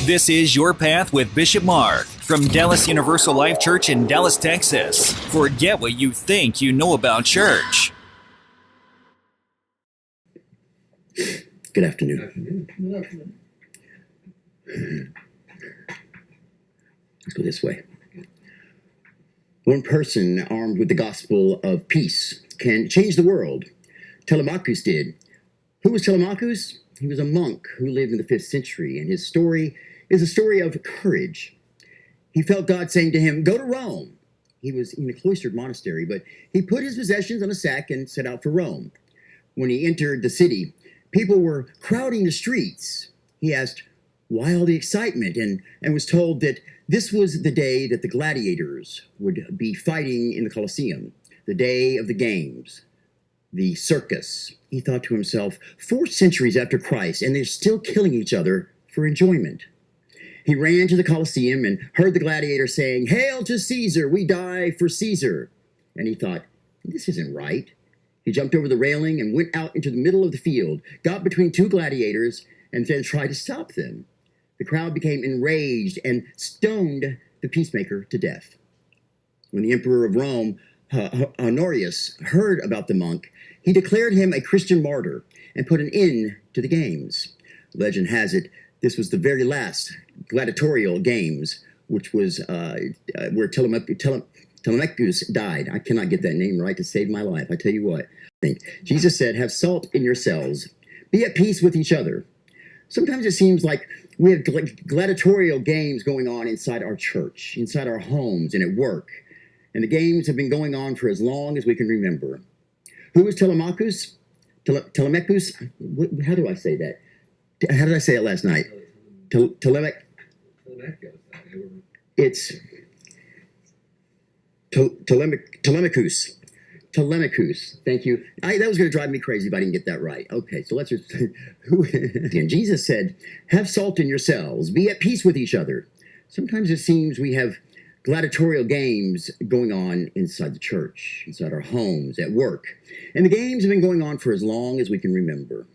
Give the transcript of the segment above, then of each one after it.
This is Your Path with Bishop Mark from Dallas Universal Life Church in Dallas, Texas. Forget what you think you know about church. Good afternoon. Let's go this way. One person armed with the gospel of peace can change the world. Telemachus did. Who was Telemachus? He was a monk who lived in the 5th century, and his story is a story of courage. He felt God saying to him, go to Rome. He was in a cloistered monastery, but he put his possessions on a sack and set out for Rome. When he entered the city, people were crowding the streets. He asked, why all the excitement? And was told that this was the day that the gladiators would be fighting in the Colosseum, the day of the games, the circus. He thought to himself, 4 centuries after Christ, and they're still killing each other for enjoyment. He ran to the Colosseum and heard the gladiators saying, hail to Caesar, we die for Caesar. And he thought, this isn't right. He jumped over the railing and went out into the middle of the field, got between 2 gladiators, and then tried to stop them. The crowd became enraged and stoned the peacemaker to death. When the emperor of Rome, Honorius, heard about the monk, he declared him a Christian martyr and put an end to the games. Legend has it, this was the very last gladiatorial games, which was where Telemachus died. I cannot get that name right to save my life. I tell you what. Jesus said, have salt in yourselves. Be at peace with each other. Sometimes it seems like we have gladiatorial games going on inside our church, inside our homes, and at work. And the games have been going on for as long as we can remember. Who was Telemachus? Telemachus? How do I say that? How did I say it last night? Telemachus. It's Telemachus. Telemachus. Thank you. That was going to drive me crazy if I didn't get that right. Okay, so let's just... And Jesus said, have salt in yourselves. Be at peace with each other. Sometimes it seems we have gladiatorial games going on inside the church, inside our homes, at work. And the games have been going on for as long as we can remember.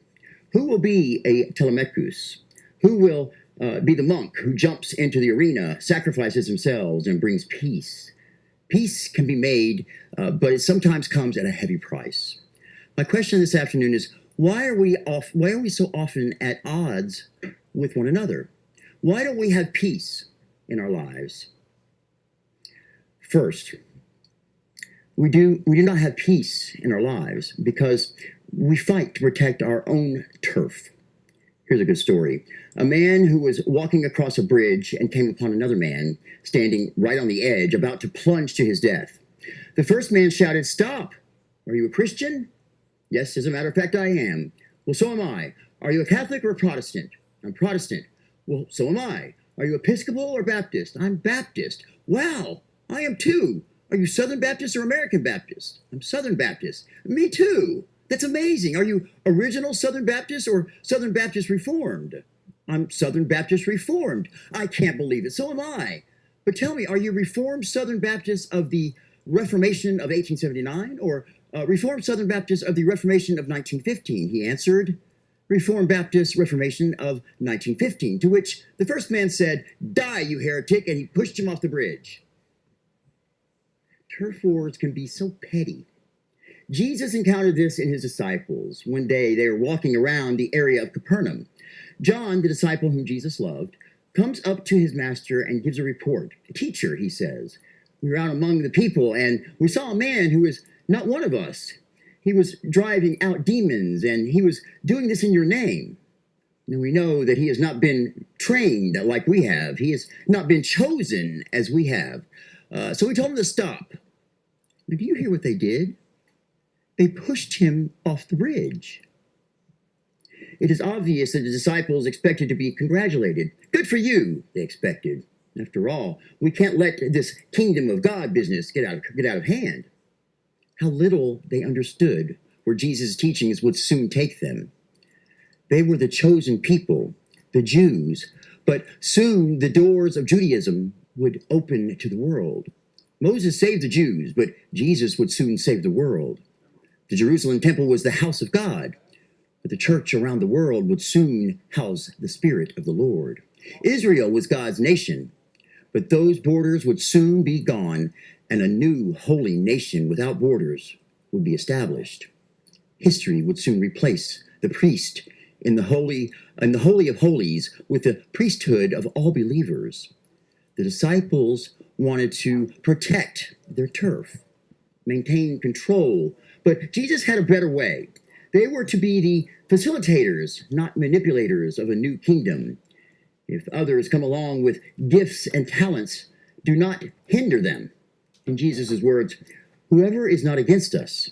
Who will be a Telemachus? Who will be the monk who jumps into the arena, sacrifices themselves, and brings peace? Peace can be made, but it sometimes comes at a heavy price. My question this afternoon is, why are we so often at odds with one another? Why don't we have peace in our lives? First, we do not have peace in our lives because we fight to protect our own turf. Here's a good story. A man who was walking across a bridge and came upon another man standing right on the edge, about to plunge to his death. The first man shouted, stop! Are you a Christian? Yes, as a matter of fact, I am. Well, so am I. Are you a Catholic or a Protestant? I'm Protestant. Well, so am I. Are you Episcopal or Baptist? I'm Baptist. Wow, I am too. Are you Southern Baptist or American Baptist? I'm Southern Baptist. Me too. That's amazing. Are you original Southern Baptist or Southern Baptist Reformed? I'm Southern Baptist Reformed. I can't believe it. So am I. But tell me, are you Reformed Southern Baptist of the Reformation of 1879 or Reformed Southern Baptist of the Reformation of 1915? He answered, Reformed Baptist Reformation of 1915, to which the first man said, die, you heretic, and he pushed him off the bridge. Turf wars can be so petty. Jesus encountered this in his disciples. One day they were walking around the area of Capernaum. John, the disciple whom Jesus loved, comes up to his master and gives a report. Teacher, he says, we were out among the people and we saw a man who was not one of us. He was driving out demons and he was doing this in your name. And we know that he has not been trained like we have. He has not been chosen as we have. So we told him to stop. Now, do you hear what they did? They pushed him off the bridge. It is obvious that the disciples expected to be congratulated. Good for you, they expected. After all, we can't let this kingdom of God business get out of hand. How little they understood where Jesus' teachings would soon take them. They were the chosen people, the Jews, but soon the doors of Judaism would open to the world. Moses saved the Jews, but Jesus would soon save the world. The Jerusalem temple was the house of God, but the church around the world would soon house the Spirit of the Lord. Israel was God's nation, but those borders would soon be gone, and a new holy nation without borders would be established. History would soon replace the priest in the holy of holies with the priesthood of all believers. The disciples wanted to protect their turf, maintain control, but Jesus had a better way. They were to be the facilitators, not manipulators of a new kingdom. If others come along with gifts and talents, do not hinder them. In Jesus' words, whoever is not against us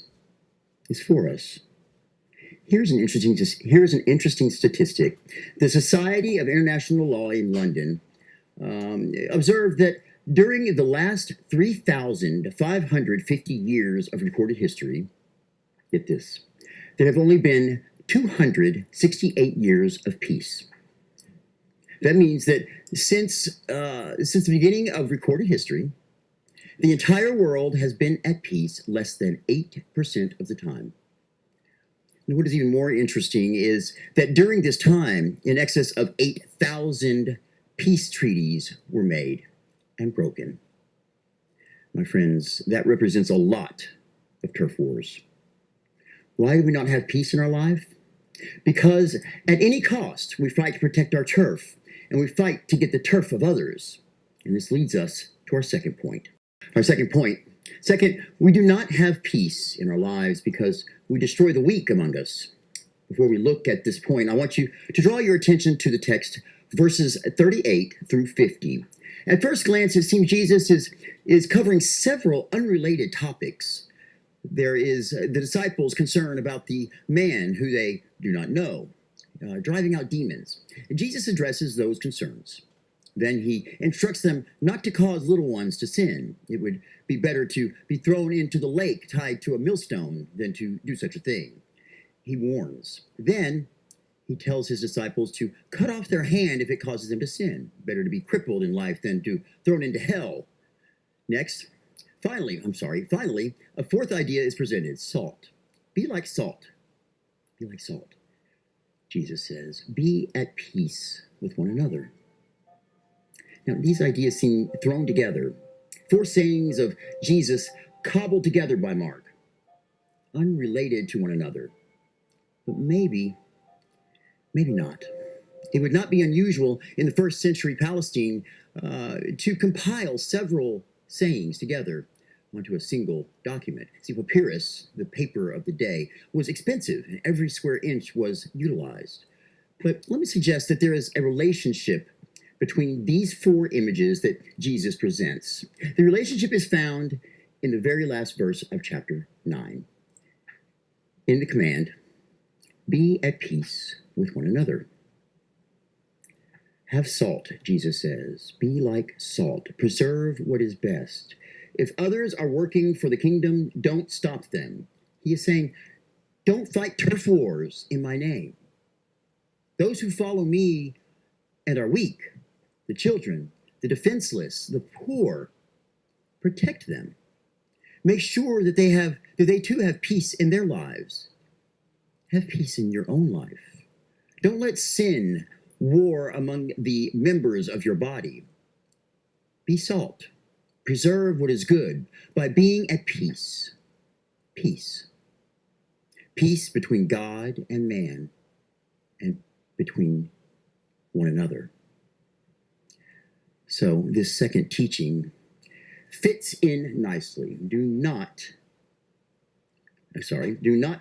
is for us. Here's an interesting statistic. The Society of International Law in London observed that during the last 3,550 years of recorded history, get this, there have only been 268 years of peace. That means that since the beginning of recorded history, the entire world has been at peace less than 8% of the time. And what is even more interesting is that during this time, in excess of 8,000 peace treaties were made and broken. My friends, that represents a lot of turf wars. Why do we not have peace in our life? Because at any cost, we fight to protect our turf, and we fight to get the turf of others. And this leads us to our second point. Second, we do not have peace in our lives because we destroy the weak among us. Before we look at this point, I want you to draw your attention to the text, verses 38 through 50. At first glance, it seems Jesus is covering several unrelated topics. There is the disciples' concern about the man who they do not know, driving out demons. And Jesus addresses those concerns. Then he instructs them not to cause little ones to sin. It would be better to be thrown into the lake tied to a millstone than to do such a thing. He warns. Then he tells his disciples to cut off their hand if it causes them to sin. Better to be crippled in life than to thrown into hell. Finally, a fourth idea is presented, salt. Be like salt. Be like salt. Jesus says, be at peace with one another. Now, these ideas seem thrown together. Four sayings of Jesus cobbled together by Mark, unrelated to one another. But maybe not. It would not be unusual in the first century Palestine to compile several sayings together onto a single document. See, papyrus, the paper of the day, was expensive, and every square inch was utilized. But let me suggest that there is a relationship between these four images that Jesus presents. The relationship is found in the very last verse of chapter 9. In the command, be at peace with one another. Have salt, Jesus says. Be like salt. Preserve what is best. If others are working for the kingdom, don't stop them. He is saying, don't fight turf wars in my name. Those who follow me and are weak, the children, the defenseless, the poor, protect them. Make sure that they too have peace in their lives. Have peace in your own life. Don't let sin war among the members of your body. Be salt. Preserve what is good by being at peace. Peace. Peace between God and man and between one another. So this second teaching fits in nicely. Do not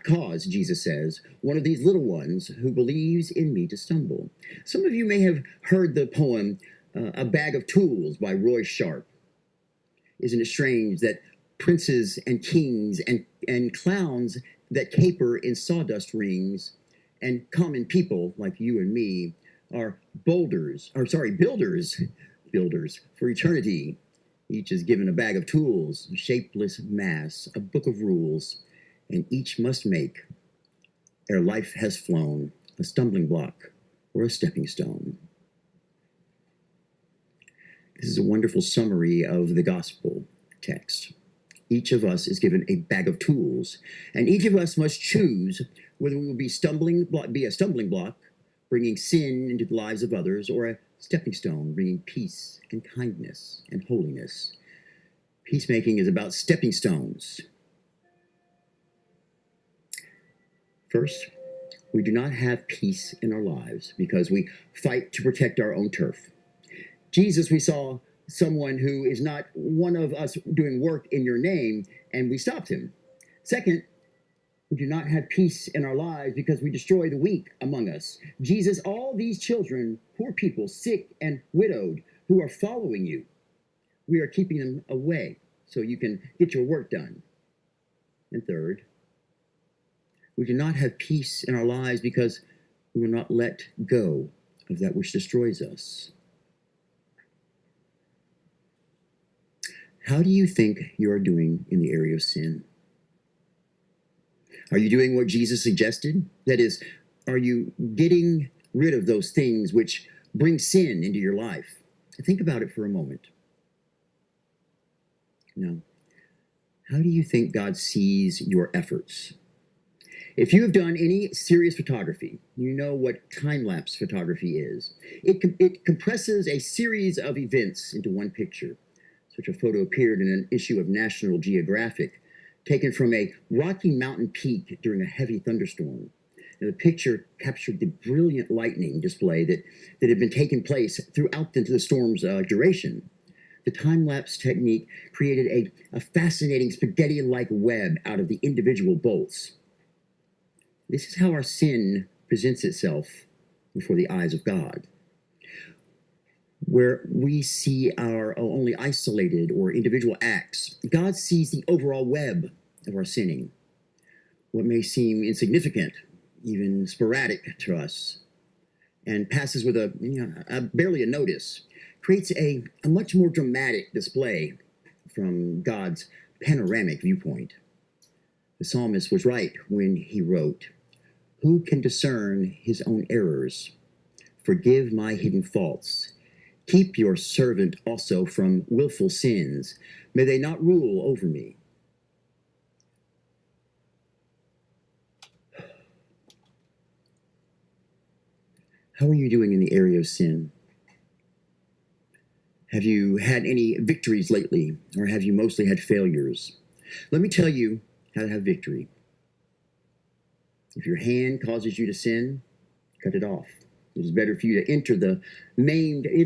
cause, Jesus says, one of these little ones who believes in me to stumble. Some of you may have heard the poem, A Bag of Tools by Roy Sharp. Isn't it strange that princes and kings and clowns that caper in sawdust rings and common people like you and me are builders for eternity. Each is given a bag of tools, a shapeless mass, a book of rules, and each must make, ere life has flown, a stumbling block or a stepping stone. This is a wonderful summary of the gospel text. Each of us is given a bag of tools, and each of us must choose whether we will be a stumbling block, bringing sin into the lives of others, or a stepping stone, bringing peace and kindness and holiness. Peacemaking is about stepping stones. First, we do not have peace in our lives because we fight to protect our own turf. Jesus, we saw someone who is not one of us doing work in your name, and we stopped him. Second, we do not have peace in our lives because we destroy the weak among us. Jesus, all these children, poor people, sick and widowed, who are following you, we are keeping them away so you can get your work done. And third, we do not have peace in our lives because we will not let go of that which destroys us. How do you think you are doing in the area of sin? Are you doing what Jesus suggested? That is, are you getting rid of those things which bring sin into your life? Think about it for a moment. Now, how do you think God sees your efforts? If you have done any serious photography, you know what time-lapse photography is. It compresses a series of events into one picture. Such a photo appeared in an issue of National Geographic, taken from a Rocky Mountain peak during a heavy thunderstorm. And the picture captured the brilliant lightning display that had been taking place throughout the storm's duration. The time-lapse technique created a fascinating spaghetti-like web out of the individual bolts. This is how our sin presents itself before the eyes of God. Where we see our only isolated or individual acts, God sees the overall web of our sinning. What may seem insignificant, even sporadic to us, and passes with barely a notice, creates a much more dramatic display from God's panoramic viewpoint. The psalmist was right when he wrote, "Who can discern his own errors? Forgive my hidden faults. Keep your servant also from willful sins. May they not rule over me." How are you doing in the area of sin? Have you had any victories lately, or have you mostly had failures? Let me tell you how to have victory. If your hand causes you to sin, cut it off. It is better for you to enter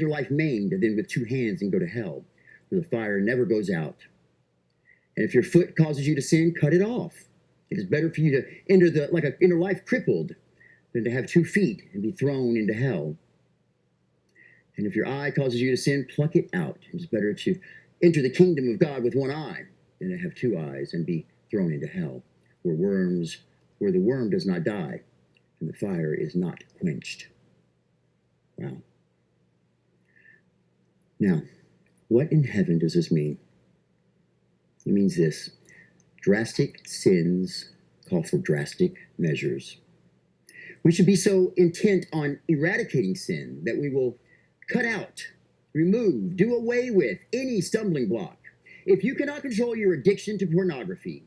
life maimed than with two hands and go to hell, where the fire never goes out. And if your foot causes you to sin, cut it off. It is better for you to enter life crippled than to have 2 feet and be thrown into hell. And if your eye causes you to sin, pluck it out. It is better to enter the kingdom of God with 1 eye than to have 2 eyes and be thrown into hell, where the worm does not die and the fire is not quenched. Wow. Now, what in heaven does this mean? It means this: drastic sins call for drastic measures. We should be so intent on eradicating sin that we will cut out, remove, do away with any stumbling block. If you cannot control your addiction to pornography,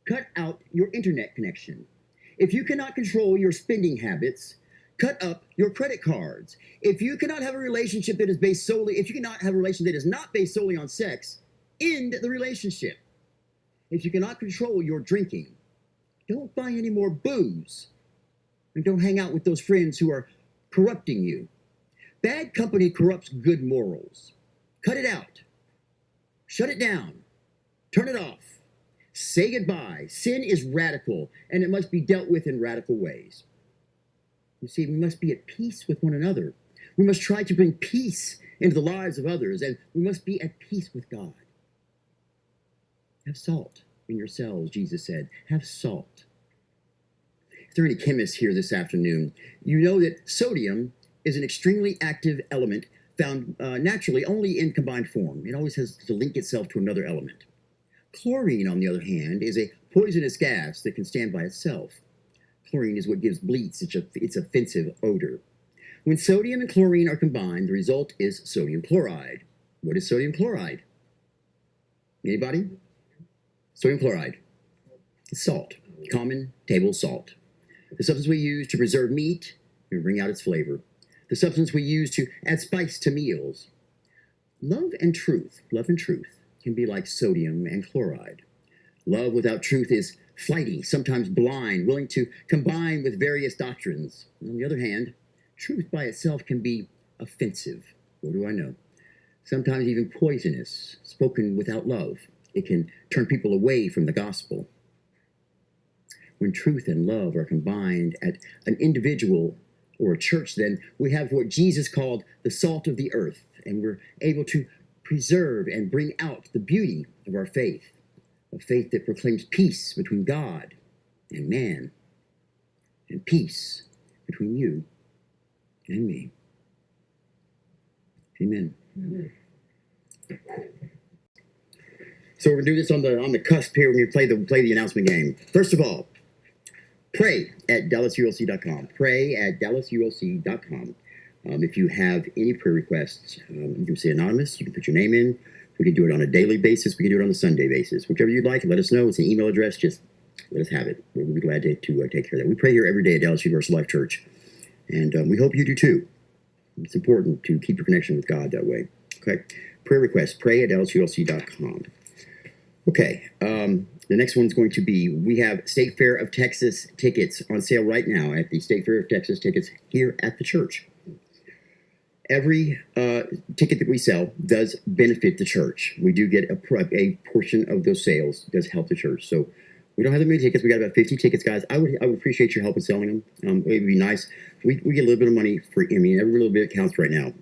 cut out your internet connection. If you cannot control your spending habits, cut up your credit cards. If you cannot have a relationship that is if you cannot have a relationship that is not based solely on sex, end the relationship. If you cannot control your drinking, don't buy any more booze. And don't hang out with those friends who are corrupting you. Bad company corrupts good morals. Cut it out. Shut it down. Turn it off. Say goodbye. Sin is radical, and it must be dealt with in radical ways. You see, we must be at peace with one another. We must try to bring peace into the lives of others, and we must be at peace with God. Have salt in yourselves, Jesus said. Have salt. If there are any chemists here this afternoon, you know that sodium is an extremely active element found naturally only in combined form. It always has to link itself to another element. Chlorine, on the other hand, is a poisonous gas that can stand by itself. Chlorine is what gives bleach its offensive odor. When sodium and chlorine are combined, the result is sodium chloride. What is sodium chloride? Anybody? Sodium chloride. It's salt, common table salt. The substance we use to preserve meat and bring out its flavor. the substance we use to add spice to meals. Love and truth can be like sodium and chloride. Love without truth is flighty, sometimes blind, willing to combine with various doctrines. On the other hand, truth by itself can be offensive. What do I know? Sometimes even poisonous, spoken without love. It can turn people away from the gospel. When truth and love are combined at an individual or a church, then we have what Jesus called the salt of the earth, and we're able to preserve and bring out the beauty of our faith, a faith that proclaims peace between God and man, and peace between you and me. Amen. Amen. So we're gonna do this on the cusp here. We're gonna play the announcement game. First of all, pray at DallasULC.com. Pray at DallasULC.com. If you have any prayer requests, you can say anonymous. You can put your name in. We can do it on a daily basis. We can do it on a Sunday basis. Whichever you'd like, let us know. It's an email address. Just let us have it. We'll be glad to take care of that. We pray here every day at Dallas Universal Life Church, and we hope you do too. It's important to keep your connection with God that way. Okay. Prayer requests. Pray at DallasULC.com. Okay. The next one's going to be, we have State Fair of Texas tickets on sale right now at the State Fair of Texas tickets here at the church. Every ticket that we sell does benefit the church. We do get a portion of those sales does help the church. So we don't have that many tickets. We got about 50 tickets, guys. I would appreciate your help in selling them. It would be nice. We get a little bit of money for. I mean, every little bit counts right now.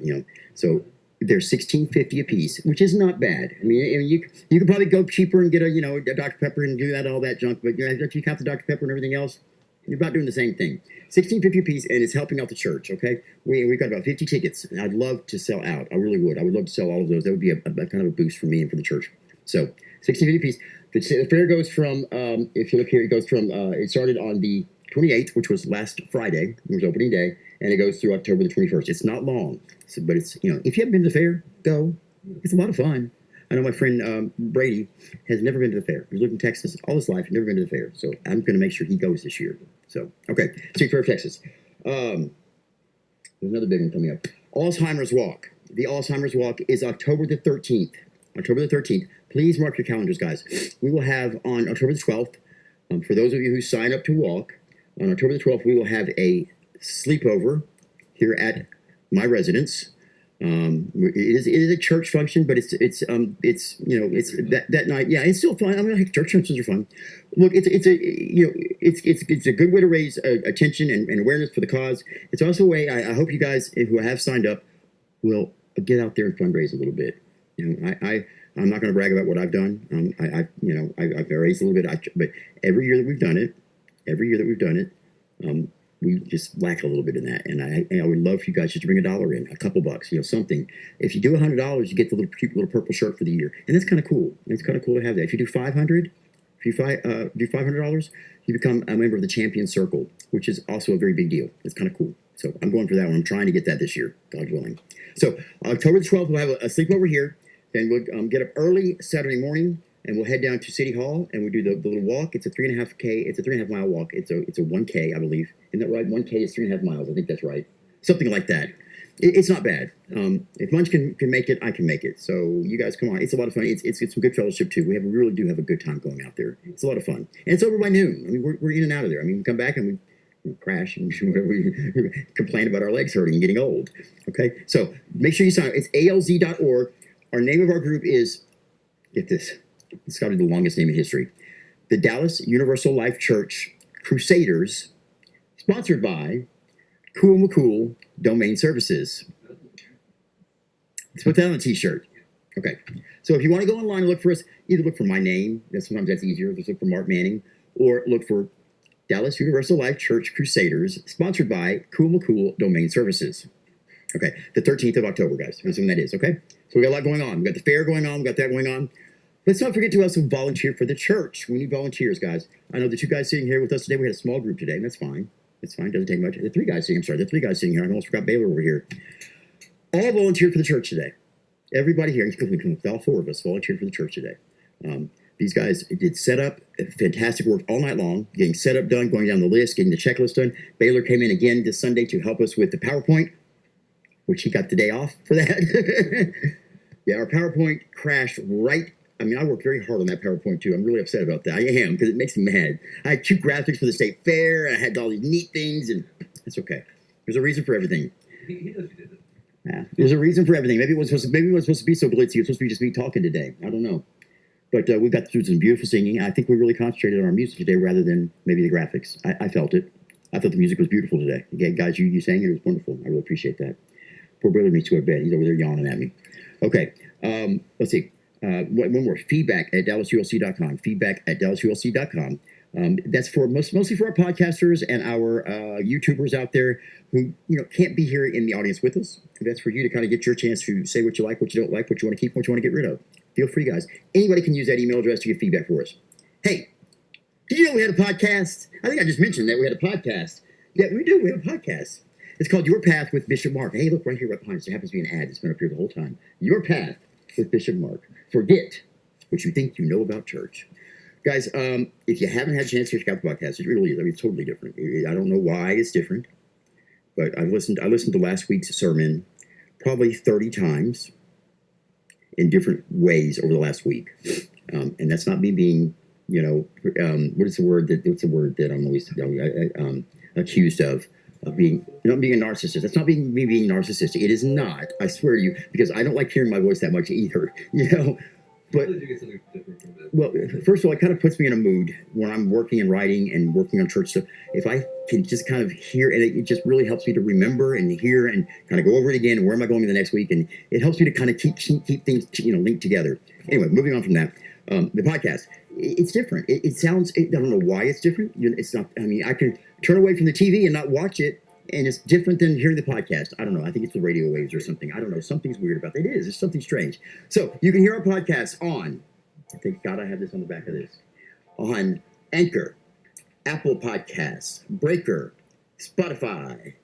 So they're $16.50 a piece, which is not bad. I mean, you could probably go cheaper and get a Dr. Pepper and do all that junk. But if you count the Dr. Pepper and everything else, you're about doing the same thing. $16.50 a piece, and it's helping out the church. Okay, we've got about 50 tickets, and I'd love to sell out. I really would. I would love to sell all of those. That would be a kind of a boost for me and for the church. So $16.50 a piece. The fair goes from, if you look here, it goes from, it started on the 28th, which was last Friday. It was opening day, and it goes through October the 21st. It's not long, but it's, if you haven't been to the fair, go. It's a lot of fun. I know my friend Brady has never been to the fair. He's lived in Texas all his life, never been to the fair. So I'm going to make sure he goes this year. So, okay, State Fair of Texas. There's another big one coming up. Alzheimer's Walk. The Alzheimer's Walk is October the 13th. October the 13th. Please mark your calendars, guys. We will have on October the 12th, for those of you who sign up to walk, on October the 12th, we will have a sleepover here at my residence. It is a church function, but it's that night. Yeah, it's still fun. I mean, church functions are fun. Look, it's a good way to raise attention and awareness for the cause. It's also a way. I hope you guys who have signed up will get out there and fundraise a little bit. I'm not going to brag about what I've done. I've raised a little bit, but every year that we've done it, we just lack a little bit in that, and I would love for you guys just to bring $1 in, a couple bucks, something. If you do $100, you get the cute little purple shirt for the year, and that's kind of cool. It's kind of cool to have that. If you do $500, do $500, you become a member of the Champion Circle, which is also a very big deal. It's kind of cool. So I'm going for that one. I'm trying to get that this year, God willing. So October the 12th, we'll have a sleepover here. Then we'll get up early Saturday morning, and we'll head down to City Hall, and we'll do the little walk. It's a 3.5K. It's a 3.5 mile walk. It's a 1K, I believe. Isn't that right? 1K is 3.5 miles. I think that's right. Something like that. It's not bad. If Munch can make it, I can make it. So you guys, come on. It's a lot of fun. It's some good fellowship too. We really do have a good time going out there. It's a lot of fun, and it's over by noon. I mean, we're in and out of there. I mean, we come back and we crash and whatever. We complain about our legs hurting and getting old. Okay, so make sure you sign up. It's alz.org. Our name of our group is, get this, it's got to be the longest name in history, the Dallas Universal Life Church Crusaders, sponsored by Cool McCool Domain Services. Let's put that on a t-shirt. Okay, so if you want to go online and look for us, either look for my name, sometimes that's easier, just look for Mark Manning, or look for Dallas Universal Life Church Crusaders, sponsored by Cool McCool Domain Services. Okay, the 13th of October, guys. That's when that is, okay? So we got a lot going on. We got the fair going on. We got that going on. Let's not forget to also volunteer for the church. We need volunteers, guys. I know the two guys sitting here with us today. We had a small group today, and that's fine. It's fine. Doesn't take much. The three guys sitting here. I almost forgot Baylor over here. All volunteered for the church today. Everybody here, including all four of us, volunteered for the church today. These guys did set up, fantastic work all night long, getting set up done, going down the list, getting the checklist done. Baylor came in again this Sunday to help us with the PowerPoint. which he got the day off for that. Yeah, our PowerPoint crashed right. I mean, I worked very hard on that PowerPoint too. I'm really upset about that. I am, because it makes me mad. I had 2 graphics for the state fair, and I had all these neat things, and it's okay. There's a reason for everything. He knows you did it. Yeah, there's a reason for everything. Maybe it was supposed to be so glitzy. It was supposed to be just me talking today. I don't know. But we got through some beautiful singing. I think we really concentrated on our music today rather than maybe the graphics. I felt it. I thought the music was beautiful today. Again, guys, you sang it. It was wonderful. I really appreciate that. Poor brother needs to go to bed. He's over there yawning at me. Okay. Let's see. One more. Feedback at DallasULC.com. Feedback at DallasULC.com. That's for mostly for our podcasters and our YouTubers out there who can't be here in the audience with us. That's for you to kind of get your chance to say what you like, what you don't like, what you want to keep, what you want to get rid of. Feel free, guys. Anybody can use that email address to get feedback for us. Hey, did you know we had a podcast? I think I just mentioned that we had a podcast. Yeah, we do. We have a podcast. It's called Your Path with Bishop Mark. Hey, look right here, right behind us. There happens to be an ad that's been up here the whole time. Your Path with Bishop Mark. Forget what you think you know about church. Guys, if you haven't had a chance to check out the podcast, it really is. I mean, it's totally different. I don't know why it's different, but I listened to last week's sermon probably 30 times in different ways over the last week. And that's not me being, what's the word that I'm always accused of being, not being a narcissist. That's not me being narcissistic. It is not. I swear to you, because I don't like hearing my voice that much either, But, well, first of all, it kind of puts me in a mood when I'm working and writing and working on church stuff. If I can just kind of hear, and it just really helps me to remember and hear and kind of go over it again. And where am I going the next week? And it helps me to kind of keep things, linked together. Anyway, moving on from that, the podcast, it's different. It sounds, I don't know why it's different. It's not, I can turn away from the TV and not watch it. And it's different than hearing the podcast. I don't know. I think it's the radio waves or something. I don't know. Something's weird about it. It is. It's something strange. So you can hear our podcast on, thank God I have this on the back of this, on Anchor, Apple Podcasts, Breaker, Spotify,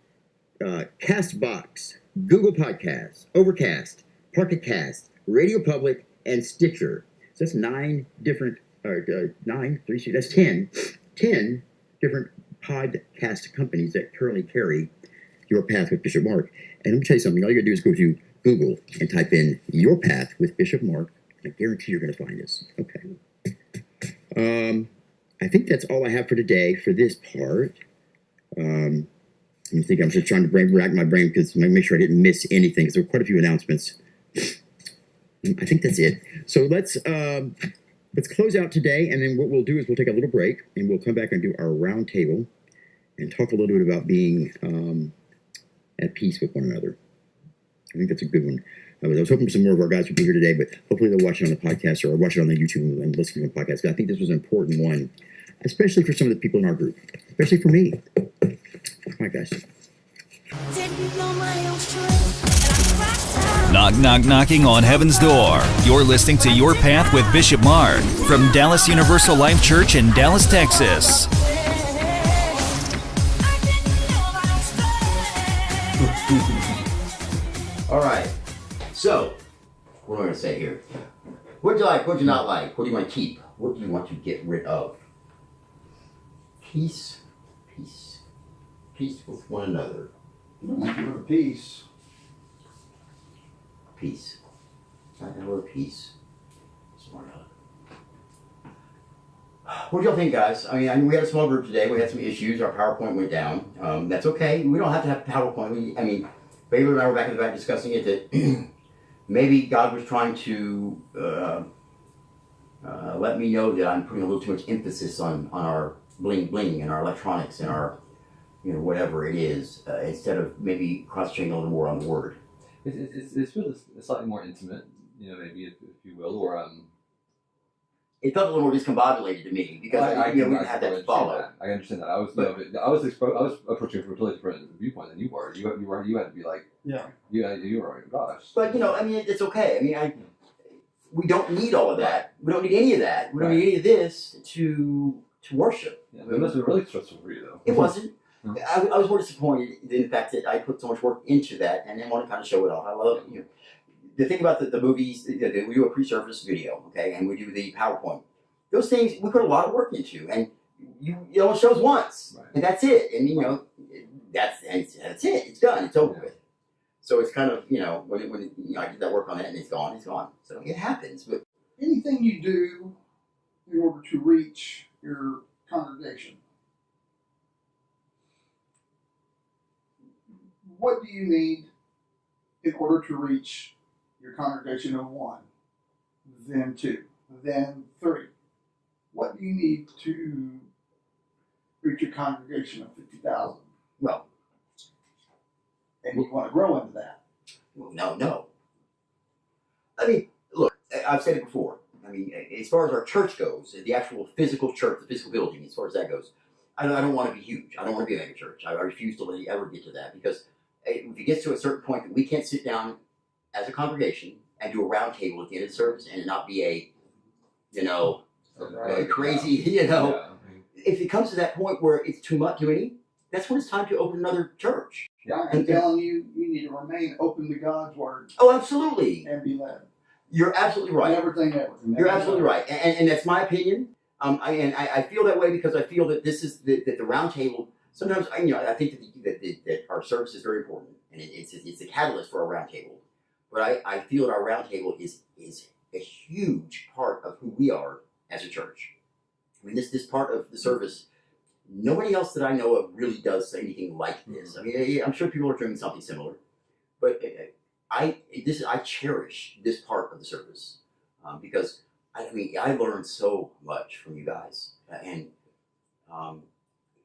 Castbox, Google Podcasts, Overcast, Pocket Cast, Radio Public, and Stitcher. So that's 9 different, that's 10 different podcast companies that currently carry Your Path with Bishop Mark. And let me tell you something. All you got to do is go to Google and type in Your Path with Bishop Mark. I guarantee you're going to find us. Okay. I think that's all I have for today for this part. I think I'm just trying to rack my brain because make sure I didn't miss anything because there were quite a few announcements. I think that's it. So let's close out today, and then what we'll do is we'll take a little break, and we'll come back and do our roundtable and talk a little bit about being at peace with one another. I think that's a good one. I was hoping some more of our guys would be here today, but hopefully they'll watch it on the podcast or watch it on the YouTube and listen to the podcast. I think this was an important one, especially for some of the people in our group, especially for me. All right, guys. Knock, knock, knocking on heaven's door. You're listening to Your Path with Bishop Mark from Dallas Universal Life Church in Dallas, Texas. All right. So, what am I going to say here? What do you like? What do you not like? What do you want to keep? What do you want to get rid of? Peace. Peace. Peace with one another. Peace. Peace. And word peace. What do y'all think, guys? I mean, we had a small group today. We had some issues. Our PowerPoint went down. That's okay. We don't have to have PowerPoint. Baylor and I were back in the back discussing it that maybe God was trying to let me know that I'm putting a little too much emphasis on our bling bling and our electronics and our whatever it is instead of maybe concentrating a little more on the word. It's really slightly more intimate, maybe if you will, or It felt a little more discombobulated to me because we had that to follow. I understand that. I was approaching it from a totally different viewpoint than you were. You had to be like, you were, gosh. But it's okay. We don't need all of that. We don't need any of that. We don't need any of this to worship. Yeah, it must have been really stressful for you, though. It wasn't. I was more disappointed in the fact that I put so much work into that and then want to kind of show it off. I love the thing about the movies. We do a pre-service video, okay, and we do the PowerPoint. Those things we put a lot of work into, and it only shows once, and that's it. And that's it. It's done. It's over with. So it's kind of, when I did that work on it and it's gone, it's gone. So it happens. But Anything you do in order to reach your congregation, what do you need in order to reach your congregation of 1, then 2, then 3? What do you need to reach your congregation of 50,000? well, And you want to grow into that. no. I mean, look, I've said it before. I mean, as far as our church goes, the actual physical church, the physical building, as far as that goes, I don't want to be huge. I don't want to be a mega church. I refuse to let it ever get to that, because if it gets to a certain point that we can't sit down as a congregation and do a round table at the end of the service and it not be a crazy, Yeah. if it comes to that point where it's too many, that's when it's time to open another church. I'm telling you, you need to remain open to God's word Oh, absolutely. and be led. You're absolutely right. Everything ever. You're absolutely right, and that's my opinion. I feel that way because I feel that this is that the round table. Sometimes I think that our service is very important, and it's a catalyst for our round table. But I feel that our round table is a huge part of who we are as a church. I mean, this part of the service, nobody else that I know of really does anything like this. I mean, I'm sure people are doing something similar, but I cherish this part of the service because I learned so much from you guys, and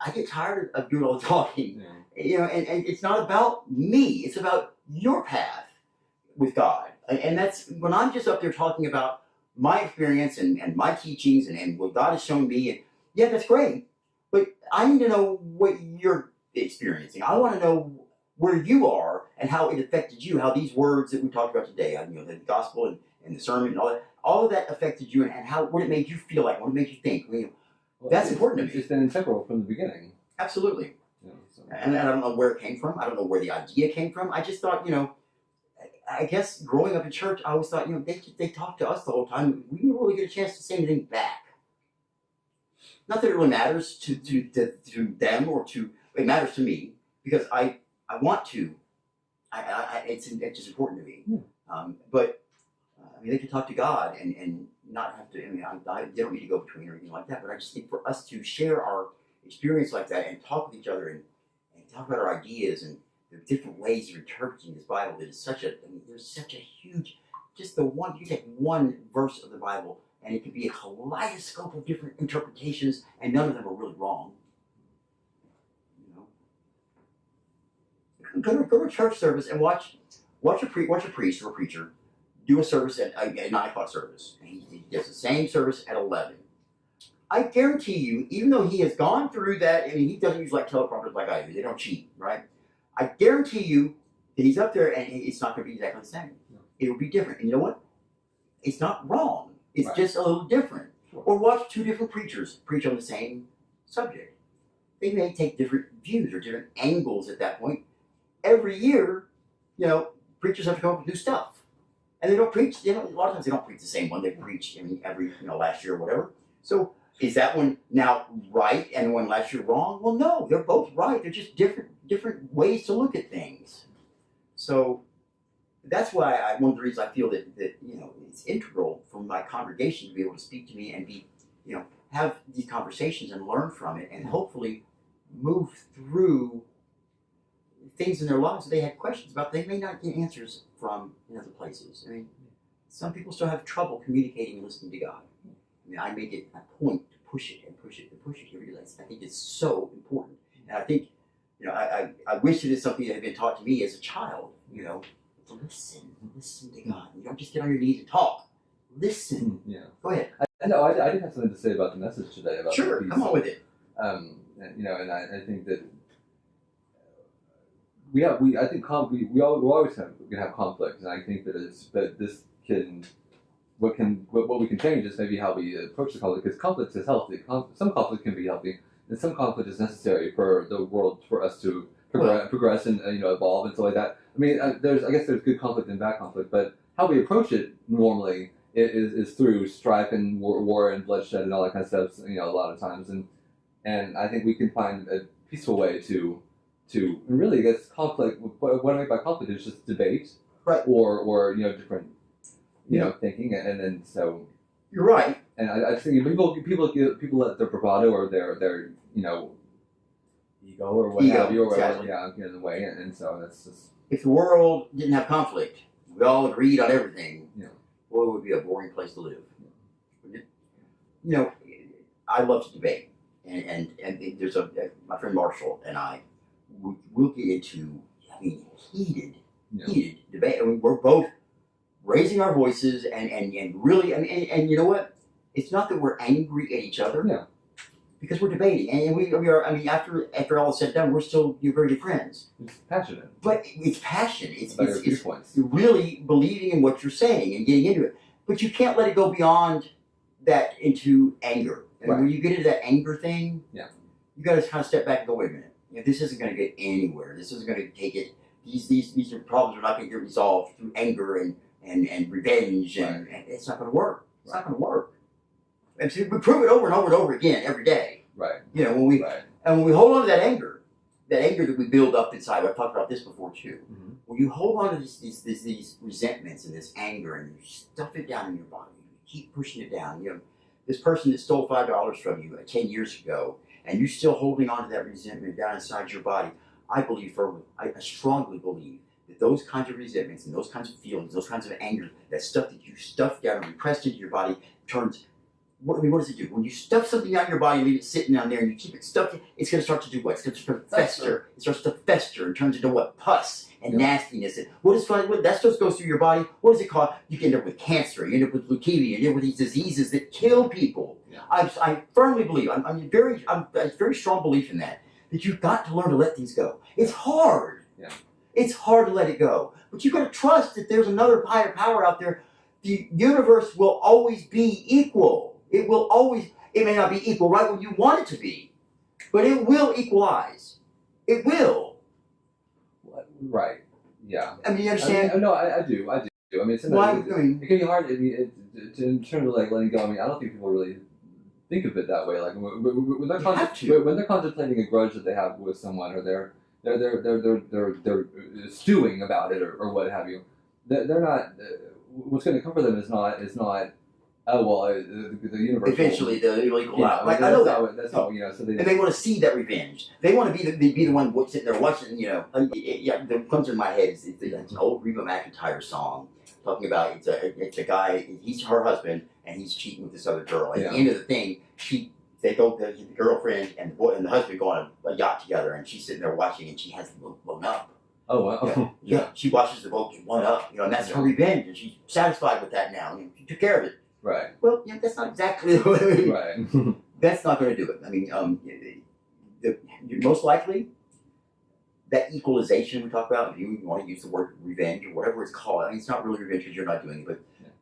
I get tired of doing all the talking, and it's not about me; it's about your path with God, and that's when I'm just up there talking about my experience and my teachings and what God has shown me, and yeah, that's great, but I need to know what you're experiencing. I want to know where you are and how it affected you, how these words that we talked about today, the gospel and the sermon and all of that affected you, and what it made you feel like, what it made you think. That's important to me. It's been inseparable from the beginning. Absolutely. Yeah, so. And I don't know where it came from. I don't know where the idea came from. I just thought, I guess growing up in church, I always thought, they talk to us the whole time. We didn't really get a chance to say anything back. Not that it really matters to them it matters to me because I want to. It's just important to me. Yeah. But they can talk to God and not have to. They don't need to go between or anything like that. But I just think for us to share our experience like that and talk with each other and talk about our ideas and the different ways of interpreting this Bible, that is there's such a huge. Just you take one verse of the Bible and it could be a kaleidoscope of different interpretations, and none of them are really wrong. Go to a church service and watch a priest or a preacher do a service at 9 o'clock service. And he does the same service at 11. I guarantee you, even though he has gone through that, he doesn't use teleprompters like I do. They don't cheat, right? I guarantee you that he's up there and it's not going to be exactly the same. It will be different. And you know what? It's not wrong. It's just a little different. Sure. Or watch 2 different preachers preach on the same subject. They may take different views or different angles at that point. Every year, preachers have to come up with new stuff. And they don't preach, a lot of times they don't preach the same one. They preach, every, last year or whatever. So is that one now right and the one last year wrong? Well, no, they're both right. They're just different ways to look at things. So that's why one of the reasons I feel that it's integral for my congregation to be able to speak to me and be, have these conversations and learn from it and hopefully move through things in their lives that they had questions about. They may not get answers from in other places. Some people still have trouble communicating and listening to God. I make it a point to push it and push it and push it here because I think it's so important. And I think, I wish it is something that had been taught to me as a child, to listen to God. You don't just get on your knees and talk. Listen. Yeah. Go ahead. I did have something to say about the message today. About sure, come on with it. And I think that I think we always gonna have conflict, and I think that what we can change is maybe how we approach the conflict, because conflict is healthy. Some conflict can be healthy, and some conflict is necessary for the world, for us to progress and evolve and stuff like that. There's good conflict and bad conflict, but how we approach it normally is through strife and war and bloodshed and all that kind of stuff. A lot of times, and I think we can find a peaceful way to to really, I guess conflict. What I mean by conflict is just debate, Right. Or different, thinking, and then so. You're right. And I just think people let their bravado or their ego or what have you, or whatever, exactly. get in the way, and so that's just. If the world didn't have conflict, we all agreed on everything, boy, it would be a boring place to live. Wouldn't it? I love to debate, and there's my friend Marshall and I, we'll get into, heated debate. I mean, we're both raising our voices and really, and you know what? It's not that we're angry at each other. Yeah. Because we're debating, and we are. After all is said and done, we're still very good friends. It's passionate. But it's passion. It's viewpoints. You're really believing in what you're saying and getting into it. But you can't let it go beyond that into anger. And when you get into that anger thing, you got to kind of step back and go, wait a minute. This isn't going to get anywhere. This isn't going to take it. These are problems are not going to get resolved through anger and revenge, and it's not going to work. It's not going to work. And so we prove it over and over and over again every day. Right. When we hold on to that anger that we build up inside. I've talked about this before too. Mm-hmm. When you hold on to these resentments and this anger and you stuff it down in your body, you keep pushing it down. This person that stole $5 from you 10 years ago, and you're still holding on to that resentment down inside your body. I believe firmly, I strongly believe that those kinds of resentments and those kinds of feelings, those kinds of anger, that stuff that you stuff down and repressed into your body turns. What does it do? When you stuff something out in your body and leave it sitting down there and you keep it stuffed, it's going to start to do what? It's going to start to fester. It starts to fester and turns into what? Pus and nastiness. And what that stuff goes through your body? What is it called? You can end up with cancer. You end up with leukemia. You end up with these diseases that kill people. Yeah. I firmly believe. I'm a very strong belief in that you've got to learn to let things go. It's hard. Yeah. It's hard to let it go. But you've got to trust that there's another higher power out there. The universe will always be equal. It may not be equal right when you want it to be, but it will equalize. It will. Right. Yeah. You understand? I do. I mean, it can be hard. In terms of letting go. I don't think people really think of it that way. Like when they're contemplating a grudge that they have with someone, or they're stewing about it, or what have you. They're not. What's going to comfort them is not. Oh well, the universe. Eventually, they'll equal out. I know that. That's how So and they want to see that revenge. They want to be the one sitting there watching. The comes in my head is it's an old Reba McEntire song talking about it's a guy. He's her husband, and he's cheating with this other girl. At the end of the thing, the girlfriend and the boy and the husband go on a yacht together, and she's sitting there watching, and she has the boat blown up. Oh wow! Yeah, she watches the boat get blown up. And that's her revenge, and she's satisfied with that now. She took care of it. Right. Well, that's not exactly the way. Right. That's not going to do it. Most likely, that equalization we talk about, if you want to use the word revenge or whatever it's called, it's not really revenge because you're not doing it, but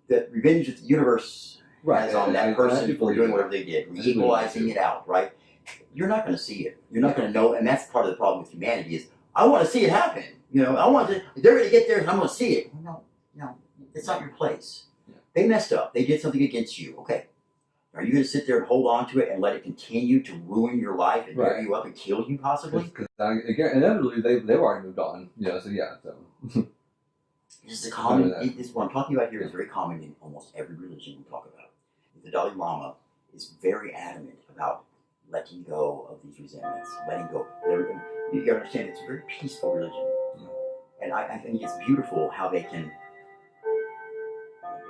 that revenge that the universe has on that person for doing whatever they did, equalizing it out, right? You're not going to see it. You're not going to know, and that's part of the problem with humanity is, I want to see it happen. I want to, they're going to get there and I'm going to see it. No, it's not your place. They messed up. They did something against you. Okay. Are you going to sit there and hold on to it and let it continue to ruin your life and tear you up and kill you possibly? Because inevitably they've already moved on. So. This is common. What I'm talking about here is very common in almost every religion we talk about. The Dalai Lama is very adamant about letting go of these resentments, letting go. You understand, it's a very peaceful religion. And I think it's beautiful how they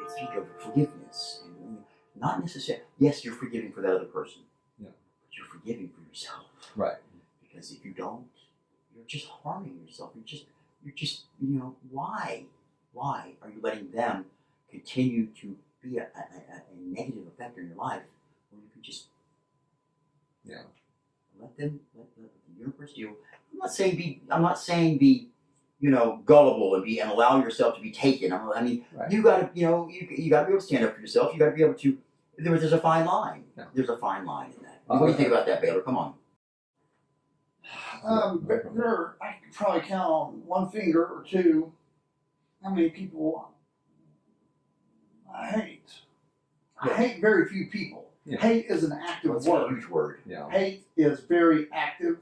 speak of forgiveness, and not necessarily. Yes, you're forgiving for that other person, but you're forgiving for yourself, right? Because if you don't, you're just harming yourself. You're just, why are you letting them continue to be a negative effect in your life, when you can just, let the universe deal. I'm not saying be. Gullible and allow yourself to be taken. You got to, you got to be able to stand up for yourself. You got to be able to. There's a fine line. There's a fine line in that. What do you think about that, Baylor? Come on. I could probably count on one finger or two how many people I hate. I hate very few people. Hate is an active word. A huge word. Hate is very active.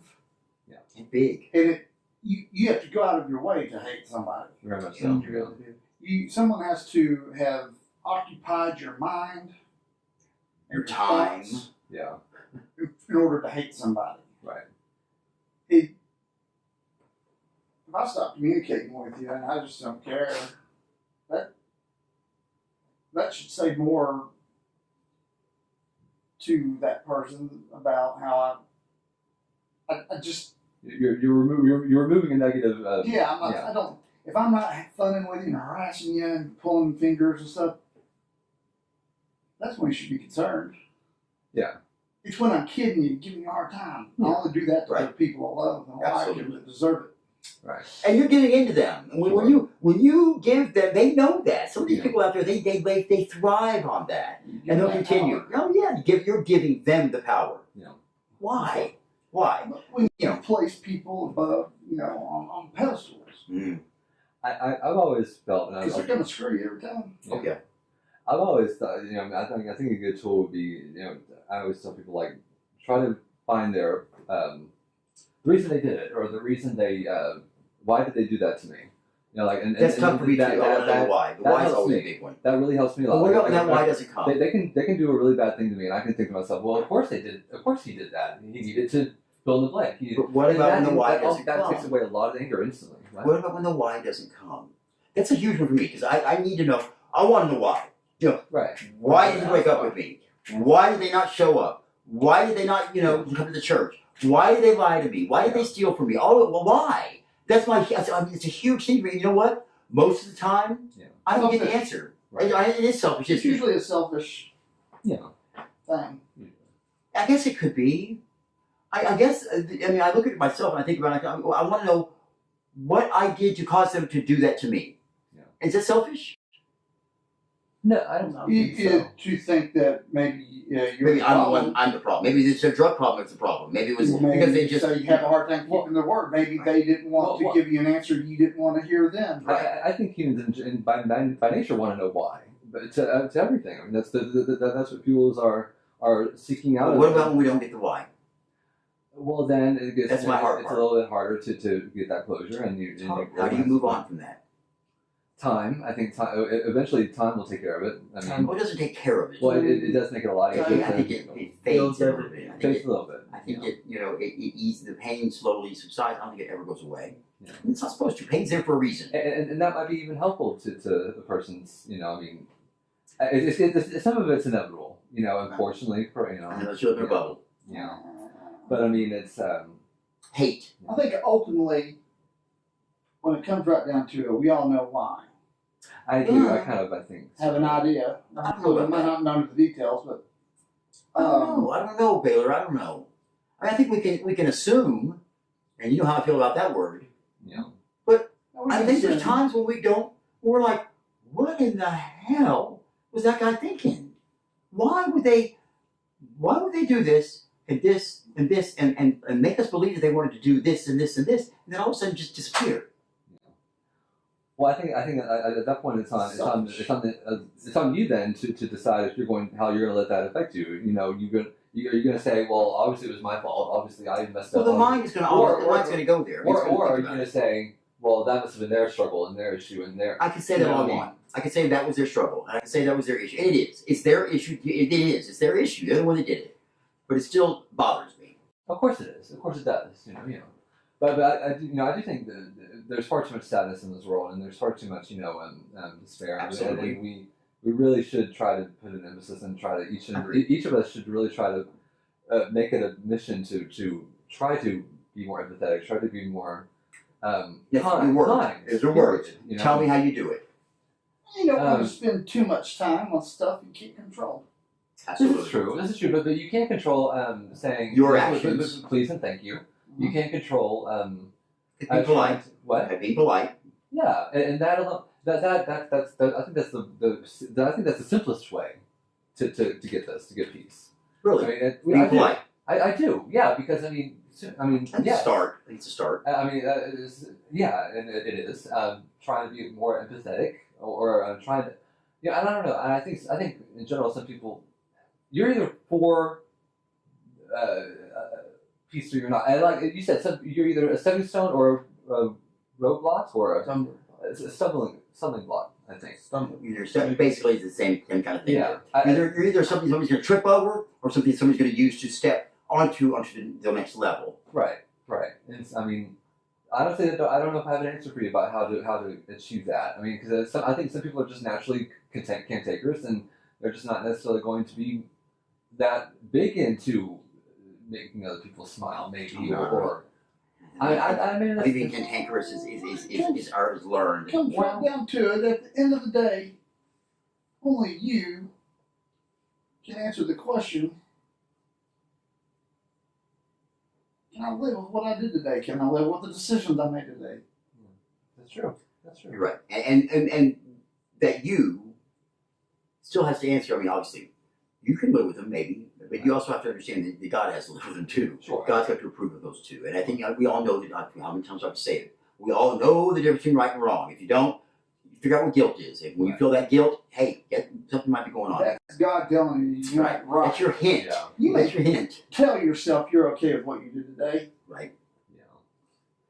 And big. And you have to go out of your way to hate somebody. Very much so. Someone has to have occupied your mind and Your time. thoughts Yeah. in order to hate somebody. Right. If I stop communicating with you and I just don't care, that should say more to that person about how I just You're removing a negative. yeah, I'm not, I don't. If I'm not funning with you and harassing you and pulling fingers and stuff, that's when you should be concerned. Yeah. It's when I'm kidding you, giving you a hard time. Yeah. I only do that to Right. the people I love and like and that deserve it. Right. And you're giving into them. And when you give them, they know that. Some of these Yeah. people out there, they thrive on that, You give and they'll them that continue. power. Oh yeah, you're giving them the power. Yeah. Why? Why? But when You you know. place people above, on pedestals, Mm. I've always felt, and because they're going to screw you every time. Okay. I've always thought, I think a good tool would be, I always tell people, like, try to find their the reason they did it, or the reason they why did they do that to me? That's tough for me too. I want to know why. The why is helps always me. a big one. That really helps me a lot. But what about Like, when that why doesn't come? they can do a really bad thing to me, and I can think to myself, well, of course they did. Of course he did that. He needed to fill in the blank. But what about when the why doesn't that come? takes away a lot of anger instantly. Right? What about when the why doesn't come? That's a huge one for me because I need to know. I want to know why. Right. Why did you break up with me? Why did they not show up? Why did they not, come to the church? Why did they lie to me? Why did they steal from me? Why? That's it's a huge thing for me. You know what? Most of the time, Yeah. I don't get the Selfish. answer. Right. It is selfish. It's Isn't it? usually a selfish Yeah. thing. I guess it could be. I guess, I look at myself and I think about it. I want to know what I did to cause them to do that to me. Yeah. Is that selfish? No, I don't think so. To think that maybe you're Maybe the I'm the problem. one. I'm the problem. Maybe it's a drug problem. It's a problem. Maybe it was Maybe because they just. so you have a hard time keeping their word. Maybe they didn't want Well, to give you an answer you didn't want to hear then. I think humans, by nature, want to know why. But to everything. I mean, that's that's what fuels are seeking out. What about when we don't get the why? Well, then it gets That's my hard it's part. a little bit harder to get that closure, and How do you move on from that? Time, I think, eventually time will take care of it. I mean, Well, it doesn't take care of it. well, it does make it a lot I easier. think it fades a little bit. Fades a little bit. I think it eases, the pain slowly subsides. I don't think it ever goes away. Yeah. It's not supposed to. Pain's there for a reason. And that might be even helpful to the person's. I mean, some of it's inevitable. Unfortunately, for And then let's live in a bubble. Yeah. But I mean, it's Hate. I think ultimately, when it comes right down to it, we all know why. I do. I think. Have an idea. I don't know We about might that. not know the details, but I don't know, Baylor. I don't know. I think we can assume, and you know how I feel about that word. I think there's times when we're like, what in the hell was that guy thinking? Why would they do this and this and this and make us believe that they wanted to do this and this and this, and then all of a sudden just disappear? Well, I think at that point it's on you then to decide if how you're going to let that affect you. You're going to say, well, obviously it was my fault. Obviously I messed Well, up. the mind is going to go there. It's gonna Or are think you about going it. to say, well, that must have been their struggle and their issue and their. I can say that all I want. I can say that was their struggle. And I can say that was their issue. And it is. It's their issue. It is. It's their issue. They're the one that did it. But it still bothers me. Of course it is. Of course it does. But I do think that there's far too much sadness in this world, and there's far too much despair. Absolutely. And we really should try to put an emphasis and try to each of us should really try to make it a mission to try to be more empathetic, try to be more kind. There's a word. period, Tell me how you do it. You don't want to spend too much time on stuff you can't control. This is true. But you can't control saying Your actions. please and thank you. You can't control Be polite. what? Be polite. Yeah, and that alone. That's I think that's the simplest way to get this, to get peace. Really. I mean, Be I do. polite. I do. Yeah, because I mean, That's yes. a start. It's a start. I mean, and it is trying to be more empathetic or trying to, and I don't know. And I think in general, some people, you're either for piece or you're not. And like you said, you're either a stepping stone or a roadblock or a stumbling block. I think. Basically, it's the same kind of thing. Yeah. You're either something somebody's going to trip over, or something somebody's going to use to step onto the next level. Right. And I mean, honestly, I don't know if I have an answer for you about how to achieve that. I mean, because I think some people are just naturally cantankerous, and they're just not necessarily going to be that big into making other people smile, maybe, or. I mean, being cantankerous is learned. It comes right down to it. At the end of the day, only you can answer the question: can I live with what I did today? Can I live with the decisions I made today? That's true. You're right, and that you still has to answer. I mean, obviously, you can live with them, maybe, but you also have to understand that God has to live with them too. Sure. God's got to approve of those too, and I think we all know that. How many times I've said it? We all know the difference between right and wrong. If you don't, you figure out what guilt is. And when you feel that guilt, hey, something might be going on. That's God telling you you're not right. That's your hint. Yeah. That's your hint. Tell yourself you're okay with what you did today. Right. Yeah.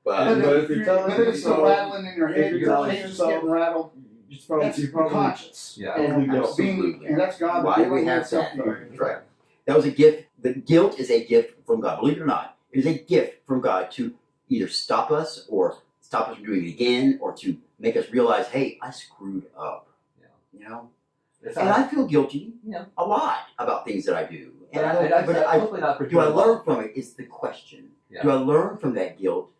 But if you're telling if it's still rattling in your if head, you're your telling head's yourself- getting rattled. That's That's your conscience. Yeah. Absolutely. And that's God Why do we dealing have with self. that? Right. That was a gift. The guilt is a gift from God. Believe it or not, it is a gift from God to either stop us or stop us from doing it again, or to make us realize, hey, I screwed up. Yeah. You know? It's And I feel guilty Yeah. a lot about things that I do. But And hopefully not for do I too learn long. from it is the question. Yeah. Do I learn from that guilt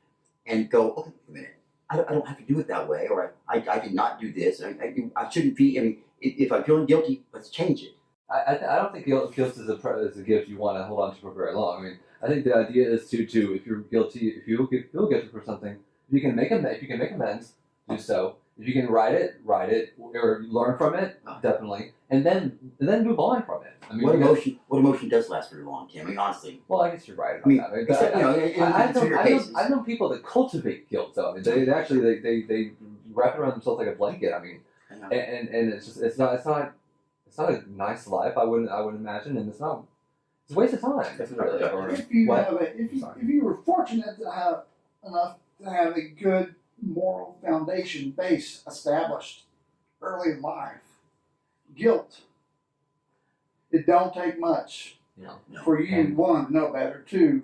and go, okay, wait a minute, I don't have to do it that way, or I did not do this. I shouldn't be. I mean, if I'm feeling guilty, let's change it. I don't think guilt is a gift you want to hold on to for very long. I mean, I think the idea is to if you're guilty, if you feel guilty for something, if you can make amends, do so. If you can write it, or learn from it, definitely, and then move on from it. I mean, What emotion does last very long, Tim? I mean, honestly. Well, I guess you're right about I mean, that. Right? except, I've known people that cultivate guilt though. I mean, they actually they wrap it around themselves like a blanket. I mean, and it's not a nice life. I wouldn't imagine, and it's a waste of time. Really. Or, If you what? have if you were fortunate to have enough to have a good moral foundation base established early in life, guilt. It don't take much for you, one, to know better, two,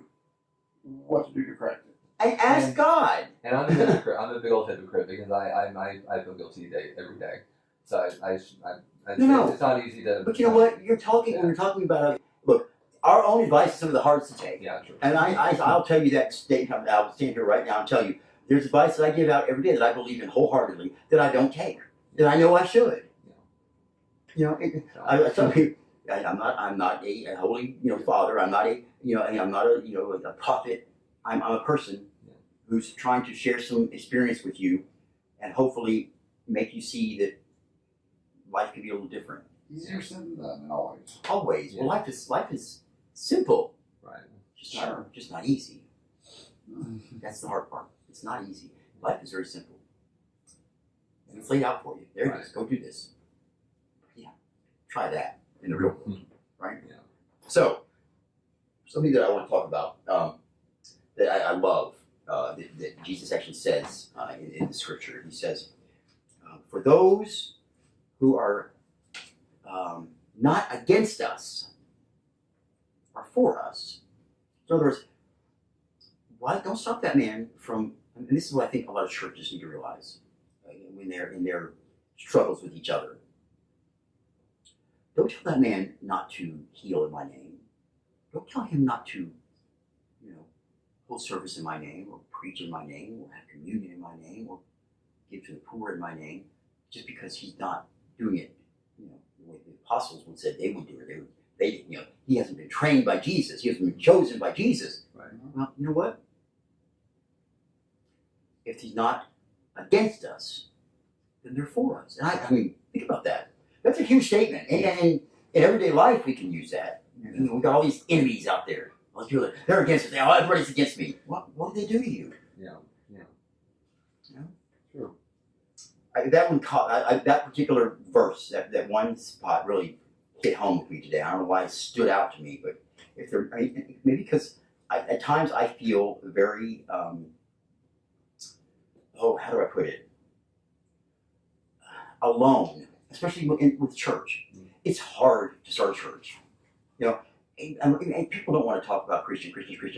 what to do to correct it. I ask God. And I'm a hypocrite. I'm a big old hypocrite because I feel guilty every day. So it's not easy to. But you know what? When you're talking about, look, our own advice is some of the hardest to take. Yeah, true. And I'll tell you that statement. I'll stand here right now and tell you, there's advice that I give out every day that I believe in wholeheartedly that I don't take, that I know I should. You know, I tell people, I'm not a holy father. I'm not a prophet. I'm a person who's trying to share some experience with you, and hopefully make you see that life can be a little different. Easier said than done, always. Always. Yeah. Well, life is simple. Right. Just not easy. That's the hard part. It's not easy. Life is very simple. And it's laid out for you. There it is. Go do this. Yeah. Try that in the real world. Right? Yeah. So, something that I want to talk about that I love that Jesus actually says in the scripture. He says, for those who are not against us are for us. So in other words, why don't stop that man from, and this is what I think a lot of churches need to realize when they're in their struggles with each other. Don't tell that man not to heal in my name. Don't tell him not to, hold service in my name, or preach in my name, or have communion in my name, or give to the poor in my name, just because he's not doing it, the way the apostles would say they would do it. He hasn't been trained by Jesus. He hasn't been chosen by Jesus. Right. Well, you know what? If he's not against us, then they're for us. And I mean, think about that. That's a huge statement. And in everyday life, we can use that. We've got all these enemies out there. They're against us. Oh, everybody's against me. What do they do to you? Yeah. True. That particular verse, that one spot really hit home with me today. I don't know why it stood out to me, but maybe because at times I feel very, how do I put it? Alone, especially with church. It's hard to start a church. You know, and people don't want to talk about Christian,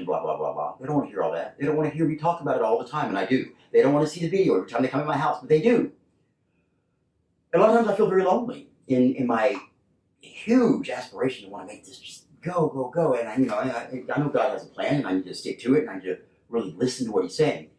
blah, blah, blah, blah. They don't want to hear all that. They don't want to hear me talk about it all the time, and I do. They don't want to see the video every time they come in my house, but they do. And a lot of times I feel very lonely in my huge aspiration to want to make this just go. And I know God has a plan, and I need to stick to it, and I need to really listen to what He's saying.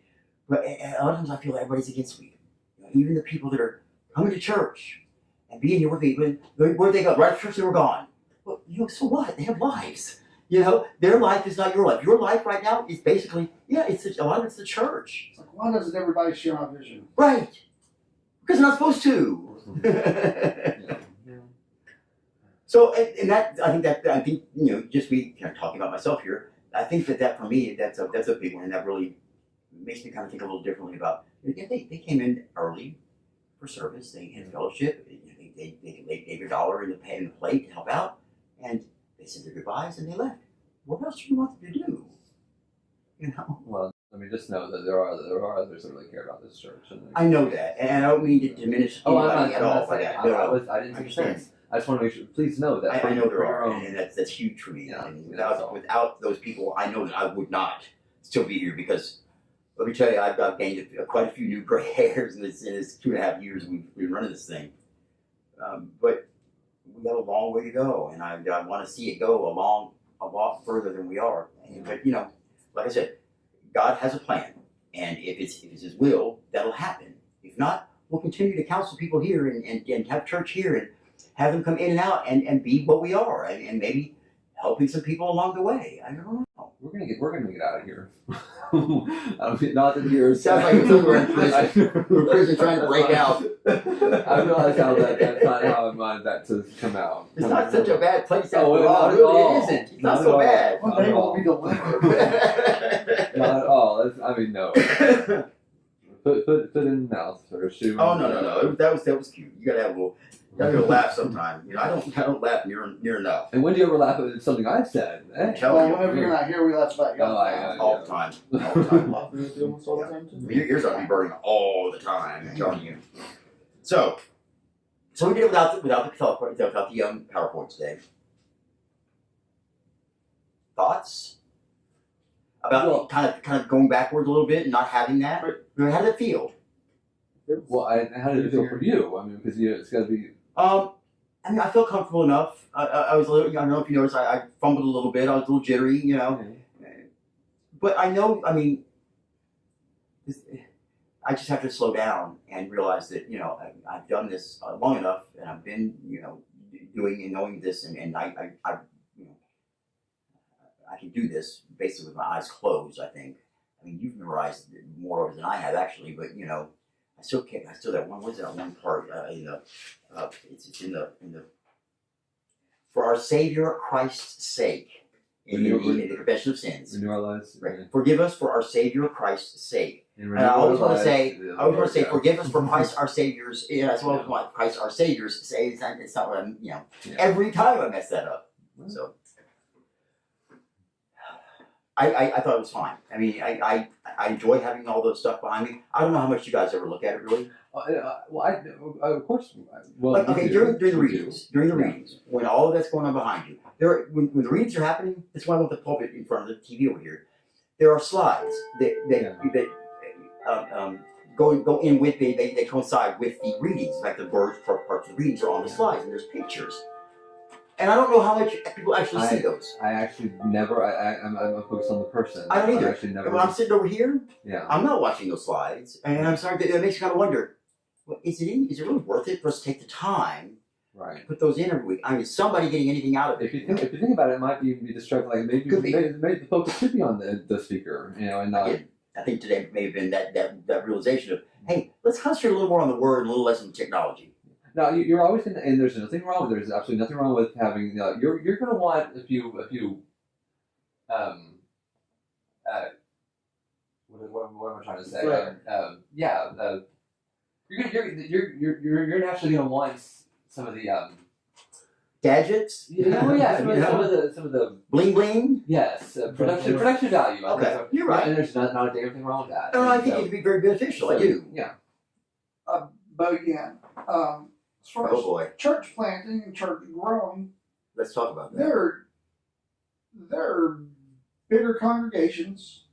But a lot of times I feel everybody's against me. You know, even the people that are coming to church and being here with me, where'd they go? Right after church, they were gone. Well, so what? They have lives. You know, their life is not your life. Your life right now is basically, a lot of it's the church. It's like, why doesn't everybody share my vision? Right. Because they're not supposed to. So, and that, I think, just me kind of talking about myself here, I think that for me, that's a big one, and that really makes me kind of think a little differently about, they came in early for service, they had fellowship, they gave your dollar in the plate to help out, and they said their goodbyes and they left. What else do you want them to do? You know? Well, I mean, just know that there are others that really care about this church. And I know that, and I don't mean to diminish anybody at all by that. I didn't understand. I just want to make sure. Please know that. I know there are, and that's huge for me. Yeah, and without those people, I know that I would not still be here, because let me tell you, I've gained quite a few new gray hairs in this 2.5 years we've been running this thing. But we got a long way to go, and I want to see it go a lot further than we are. But like I said, God has a plan, and if it's His will, that'll happen. If not, we'll continue to counsel people here and have church here and have them come in and out and be what we are, and maybe helping some people along the way. I don't know. We're gonna get out of here. I mean, not that you're. Sounds like we're in prison. We're in prison trying to break out. I realize that's not how I wanted that to come out. It's not such a bad place after Oh, all. not at Really, all. it isn't. It's Not not at so all. bad. One day we'll be delivered. Not at all. No. Put in the mouth or shoe. Oh no. That was cute. You gotta have a little. You gotta laugh sometime. I don't laugh near enough. And when do you ever laugh at something I've said? I'm Eh? telling Well, whenever you're not here, we laugh about you. Oh, I all the time. All the time. Your ears ought to be burning all the time. I'm telling you. So we did it without the PowerPoint today. Thoughts about kind of going backwards a little bit and not having that? How did it feel? Well, how did it feel for you? I mean, because it's got to be. I mean, I feel comfortable enough. I was a little. I don't know if you noticed. I fumbled a little bit. I was a little jittery, But I know. I mean, I just have to slow down and realize that I've done this long enough, and I've been doing and knowing this, and I can do this basically with my eyes closed. I think. I mean, you've memorized more of it than I have actually, but I still that one. What's that one part? It's in the for our Savior Christ's sake in the confession of sins. Renew our lives. Right. Forgive us for our Savior Christ's sake. And I always want to say, forgive us for Christ our Savior's. That's what I want. Christ our Savior's say. It's not what I'm. Every time I mess that up. So. I thought it was fine. I mean, I enjoy having all those stuff behind me. I don't know how much you guys ever look at it, really. Of course. Well, during the readings, when all of that's going on behind you, when the readings are happening, that's why I want the pulpit in front of the TV over here. There are slides that go in with they coincide with the readings. In fact, the words parts of the readings are on the slides, and there's pictures. And I don't know how much people actually see those. I actually never. I'm focused on the person. I don't either. I actually never. When I'm sitting over here, I'm not watching those slides, and I'm sorry. It makes you kind of wonder: is it really worth it for us to take the time to put those in every week? I mean, is somebody getting anything out of it? If you think about it, it might be distracting. Like maybe the focus should be on the speaker, and not. I think today may have been that realization of, hey, let's concentrate a little more on the word and a little less on technology. Now you're always going to, and there's nothing wrong. There's absolutely nothing wrong with having. You're going to want a few. What am I trying to say? You're actually going to want some of the gadgets. Yeah, some, You of, know? some of the Bling bling. Yes, production value. I think. Okay, So, you're right. And there's not a damn thing wrong with that. No, I And think so- it could be very beneficial. I so, do. Yeah. But again, as far Oh as boy, church planting and church growing, let's talk about that. there are bigger congregations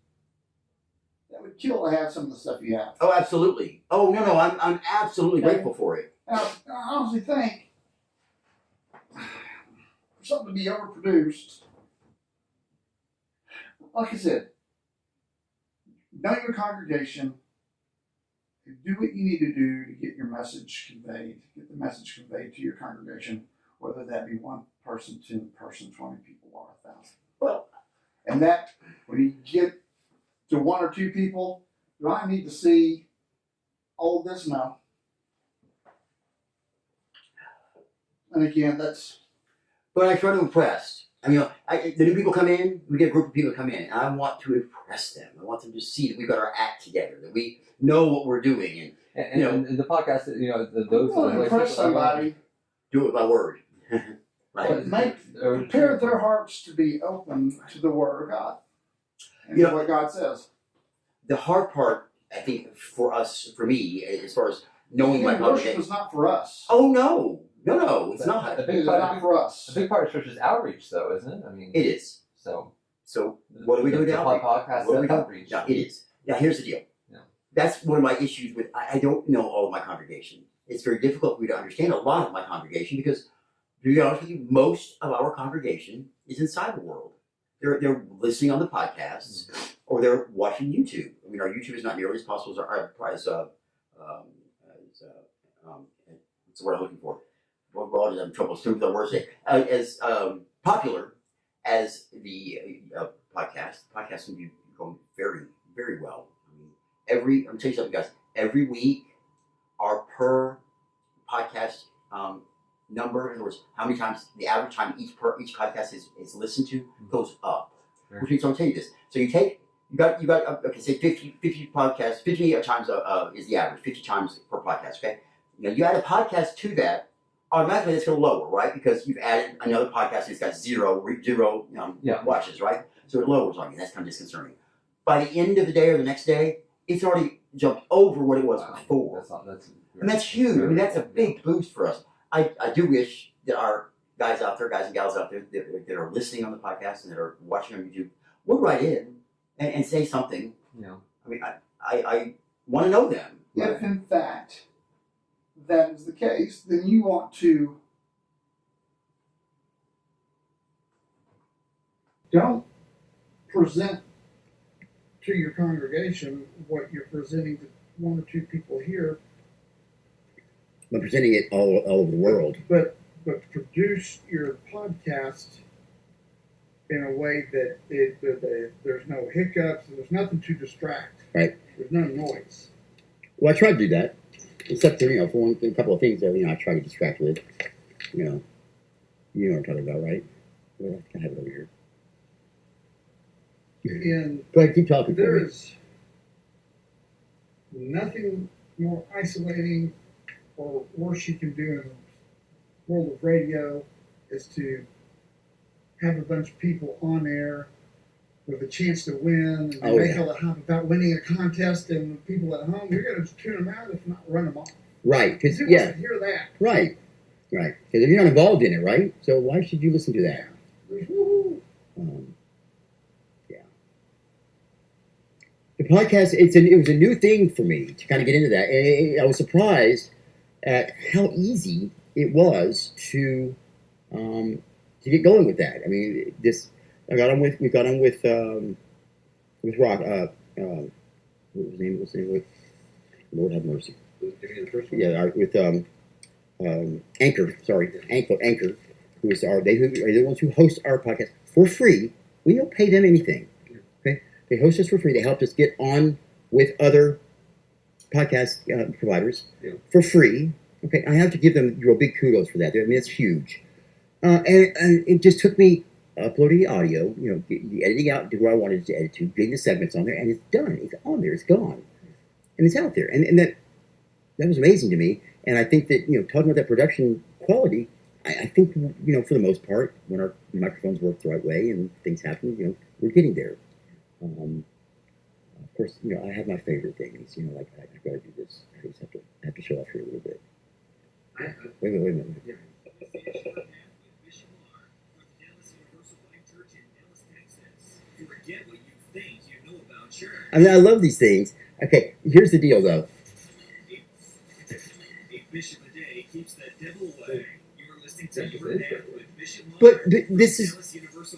that would kill to have some of the stuff you have. Oh, absolutely. Oh no, I'm absolutely Okay. grateful for it. And I honestly think for something to be overproduced, like I said, know your congregation, do what you need to do to get your message conveyed, get the message conveyed to your congregation, whether that be one person, 10 person, 20 people, or 1,000. Well, And that, when you get to 1 or 2 people, do I need to see all of this? No. And again, that's but I try to impress. I mean, the new people come in. We get a group of people come in, and I want to impress them. I want them to see that we've got our act together, that we know what we're doing, and And, and the podcast, those want to impress somebody. do it by word. Right. Prepare their hearts to be open to the Word of God and You to know, what God says. The hard part, I think, for us, for me, as far as knowing my Again, worship congregation. is not for us. Oh no, it's not. A It big is part, not for us. a big part of church is outreach, though, isn't it? I mean, It is. So So what do we do the now? podcast What do we do? outreach. Yeah, it is. Now here's the deal. Yeah. That's one of my issues with. I don't know all of my congregation. It's very difficult for me to understand a lot of my congregation because, to be honest with you, most of our congregation is inside the world. They're listening on the podcasts or they're watching YouTube. I mean, our YouTube is not nearly as possible as what's the word I'm looking for? We're always having trouble with the words. As popular as the podcast. Podcasts can be going very, very well. I mean, I'm gonna tell you something, guys. Every week, our per podcast number, in other words, how many times the average time each podcast is listened to goes up. Right. Which means I'll tell you this. So you got okay, say 50 podcasts, 50 times is the average, 50 times per podcast. Okay, now you add a podcast to that. Automatically, it's going to lower, right? Because you've added another podcast that's got zero watches, right? So it lowers on you. That's kind of disconcerting. By the end of the day or the next day, it's already jumped over what it was before. And that's huge. I mean, that's a big boost for us. I do wish that our guys and gals out there that are listening on the podcast and that are watching on YouTube would write in and say something. Yeah. I mean, I want to know them. If in fact that is the case, then you want to don't present to your congregation what you're presenting to 1 or 2 people here, But presenting it all over the world. but produce your podcast in a way that there's no hiccups and there's nothing to distract. Right. There's no noise. Well, I try to do that, except for for a couple of things that I try to distract with. You know what I'm talking about, right? Well, I have it over here. And Go ahead, keep talking. there for me. is nothing more isolating or worse you can do in the world of radio is to have a bunch of people on air with a chance to win, and they make all the hype about winning a contest, and the people at home, you're going to just tune them out, if not run them off. Right, because Who wants to hear that? right. Because if you're not involved in it, right? So why should you listen to that? There's woohoo. Yeah. The podcast, it was a new thing for me to kind of get into that, and I was surprised at how easy it was to get going with that. I mean, we got on with Rock. What was his name? What's his name? Lord have mercy. Yeah, with Anchor. Sorry, Anchor, who are the ones who host our podcast for free. We don't pay them anything. Okay, they host us for free. They helped us get on with other podcast providers for free. Okay, I have to give them big kudos for that. I mean, it's huge. And it just took me uploading the audio, the editing out to where I wanted to edit to, getting the segments on there, and it's done. It's on there. It's gone, and it's out there. And that was amazing to me. And I think that talking about that production quality, I think, for the most part, when our microphones work the right way and things happen, we're getting there. Of course, I have my favorite things. Like I've got to do this. I just have to show off here a little bit. Wait a minute. Bishop Mark with Dallas Universal Life Church in Dallas, Texas. Forget what you think you know about church. I mean, I love these things. Okay, here's the deal, though. A bishop a day keeps the devil away. You're listening to Your Dad with Bishop Mark. But this is.